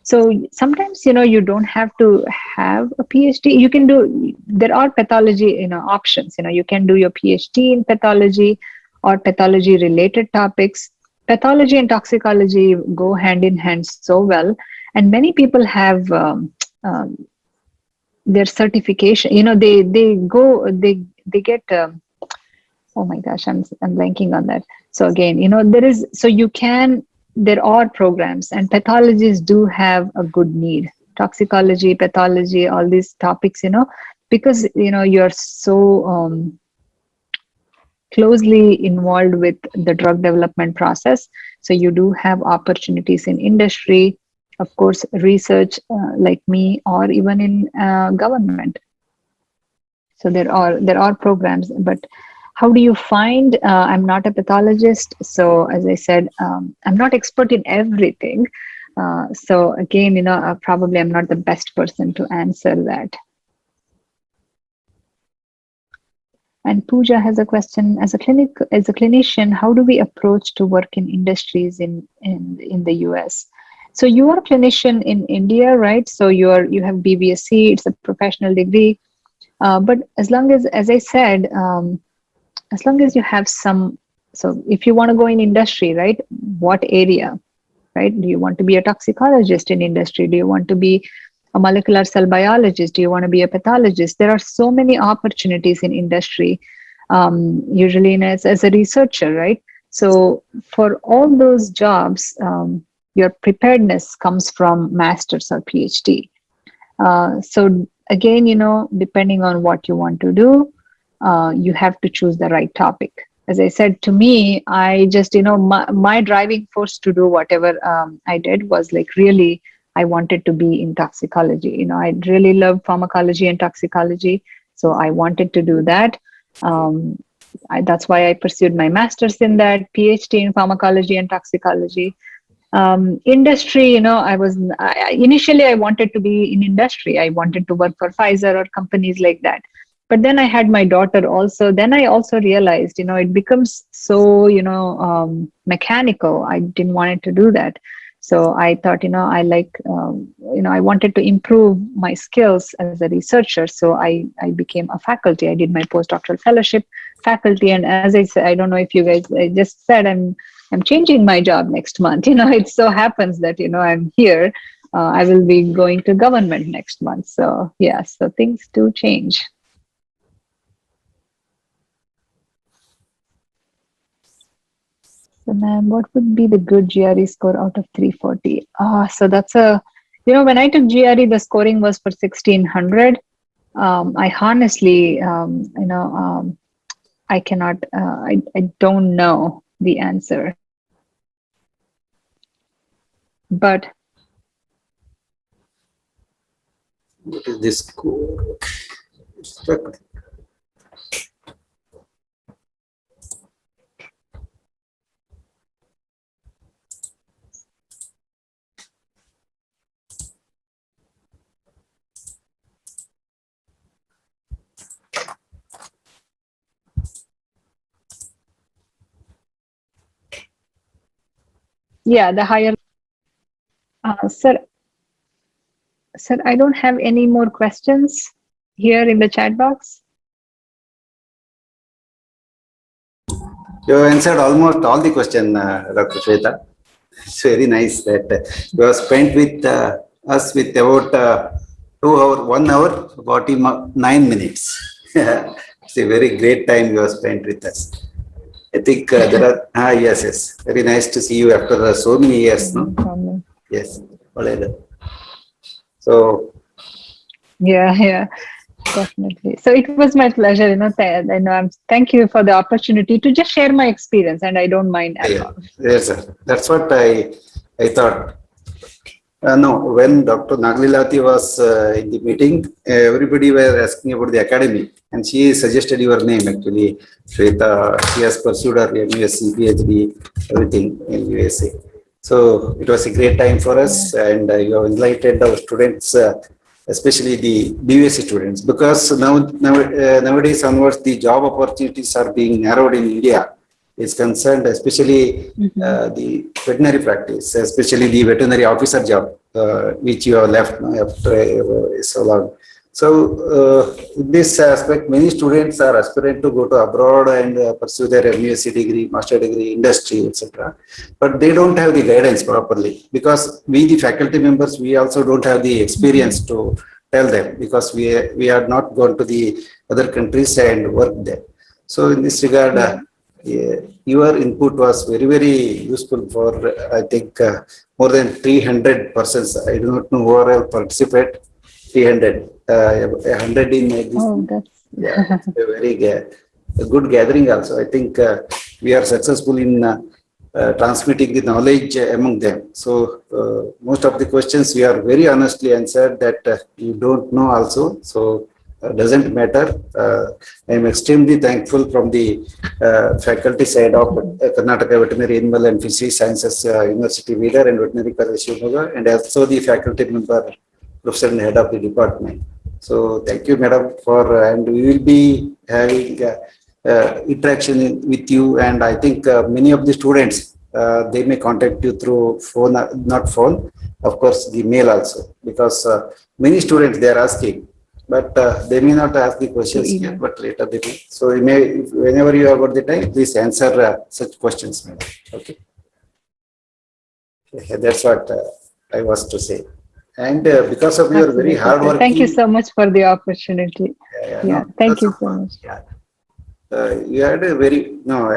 [SPEAKER 2] So sometimes, you don't have to have a PhD. You can do, there are pathology, options. You can do your PhD in pathology or pathology related topics. Pathology and toxicology go hand in hand so well. And many people have their certification, they get, oh my gosh, I'm blanking on that. So again, there are programs, and pathologists do have a good need. Toxicology, pathology, all these topics, because, you're so closely involved with the drug development process. So you do have opportunities in industry, of course, research like me, or even in government. So there are programs, but how do you find? I'm not a pathologist, so as I said, I'm not expert in everything. So again, probably I'm not the best person to answer that. And Pooja has a question: as a clinician, how do we approach to work in industries in the US? So you are a clinician in India, right? So you have BBSc, it's a professional degree. But as I said, as long as you have some, so if you want to go in industry, right? What area, right? Do you want to be a toxicologist in industry? Do you want to be a molecular cell biologist? Do you want to be a pathologist? There are so many opportunities in industry, usually as a researcher, right? So for all those jobs, your preparedness comes from master's or PhD. So again, depending on what you want to do, you have to choose the right topic. As I said, to me, I just, my driving force to do whatever I did was like, really, I wanted to be in toxicology. I really love pharmacology and toxicology. So I wanted to do that. That's why I pursued my master's in that, PhD in pharmacology and toxicology. Industry, initially I wanted to be in industry. I wanted to work for Pfizer or companies like that. But then I had my daughter also. Then I also realized, it becomes so, mechanical. I didn't want it to do that. So I thought, I like, I wanted to improve my skills as a researcher. So I became a faculty. I did my postdoctoral fellowship faculty. And as I said, I don't know if you guys, I just said, I'm changing my job next month. It so happens that, I'm here. I will be going to government next month. So yeah, so things do change. So ma'am, what would be the good GRE score out of 340? So that's when I took GRE, the scoring was for 1600. I honestly, I cannot, I don't know the answer. But
[SPEAKER 1] what is this score?
[SPEAKER 2] yeah, the higher. Sir, I don't have any more questions here in the chat box.
[SPEAKER 1] You answered almost all the question, Dr. Swetha. It's very nice that you have spent with us with about 1 hour, 49 minutes. It's a very great time you have spent with us. I think there are, yes, very nice to see you after so many years. No
[SPEAKER 2] problem.
[SPEAKER 1] Yes. So.
[SPEAKER 2] Yeah, definitely. So it was my pleasure, thank you for the opportunity to just share my experience, and I don't mind at all.
[SPEAKER 1] Yes, sir. That's what I thought. No, when Dr. Naglilavati was in the meeting, everybody were asking about the academy, and she suggested your name actually. Swetha, she has pursued her MSc, PhD, everything in USA. So it was a great time for us, and you have enlightened our students, especially the BUSC students, because nowadays onwards the job opportunities are being narrowed in India. Is concerned, especially the veterinary practice, especially the veterinary officer job, which you have left after so long. So, in this aspect, many students are aspirant to go to abroad and pursue their MSc degree, master degree, industry, etc. But they don't have the guidance properly because we, the faculty members, we also don't have the experience to tell them because we are not gone to the other countries and work there. So, in this regard. Your input was very, very useful for, I think, more than 300 persons. I do not know who all participate. 300, 100 in this.
[SPEAKER 2] Oh, that's
[SPEAKER 1] Yeah, it's a very a good gathering also. I think we are successful in transmitting the knowledge among them. So most of the questions we are very honestly answered that you don't know also. So doesn't matter. I am extremely thankful from the faculty side of Karnataka Veterinary Animal and Fisheries Sciences University leader and Veterinary College Shimoga, and also the faculty member, professor and head of the department. So thank you, madam, for and we will be having interaction with you, and I think many of the students they may contact you through phone, not phone, of course, the mail also, because many students they are asking. But they may not ask the questions here, but later they may. So you may, whenever you have got the time, please answer such questions, madam. Okay. That's what I was to say. And because of your very hard work.
[SPEAKER 2] Thank you so much for the opportunity.
[SPEAKER 1] No,
[SPEAKER 2] thank you so much.
[SPEAKER 1] Yeah. You had a very, no,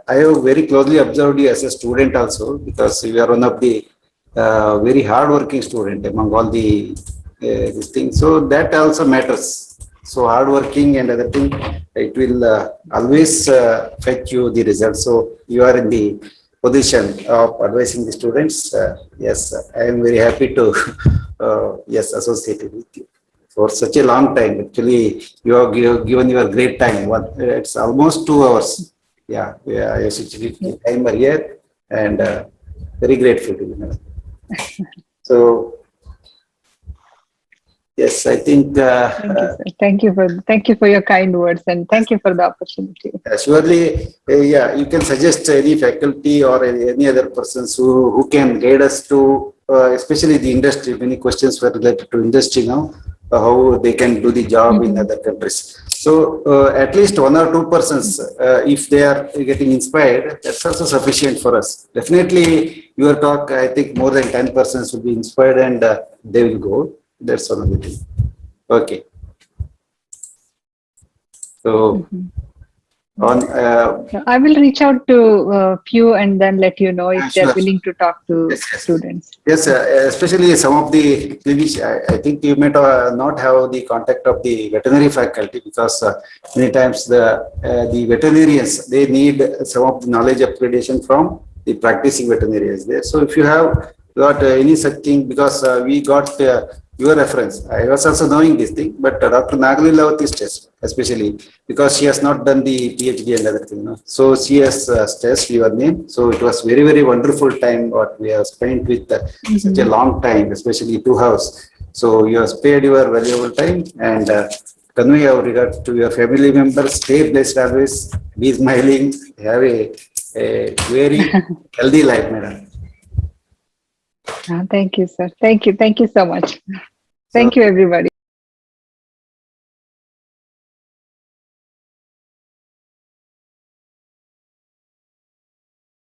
[SPEAKER 1] I have very closely observed you as a student also, because you are one of the very hard-working student among all the this thing. So that also matters. So hard-working and other thing, it will always fetch you the results. So you are in the position of advising the students. Yes, I am very happy to yes, associate with you for such a long time. Actually, you have given your great time. It's almost 2 hours. Yeah, I associated time here, and very grateful to you. So, yes, I think.
[SPEAKER 2] Thank you, sir. Thank you for your kind words, and thank you for the opportunity.
[SPEAKER 1] Surely, yeah, you can suggest any faculty or any other persons who can guide us to, especially the industry. Many questions were related to industry now. How they can do the job in other countries. So at least 1 or 2 persons, if they are getting inspired, that's also sufficient for us. Definitely your talk, I think more than 10 persons will be inspired and they will go. That's one of the things. Okay. So
[SPEAKER 2] I will reach out to a few and then let you know if they're willing to talk to students.
[SPEAKER 1] Yes, especially some of the, I think you may not have the contact of the veterinary faculty, because many times the veterinarians, they need some of the knowledge upgradation from the practicing veterinarians there. So if you have got any such thing, because we got your reference. I was also knowing this thing, but Dr. Naglilavati's test, especially because she has not done the PhD and other thing. No? So she has stressed your name. So it was very, very wonderful time what we have spent with such a long time, especially 2 hours. So you have spared your valuable time, and convey our regards to your family members. Stay blessed always. Be smiling. Have a very healthy life, madam.
[SPEAKER 2] Thank you, sir. Thank you. Thank you so much. Thank you, everybody.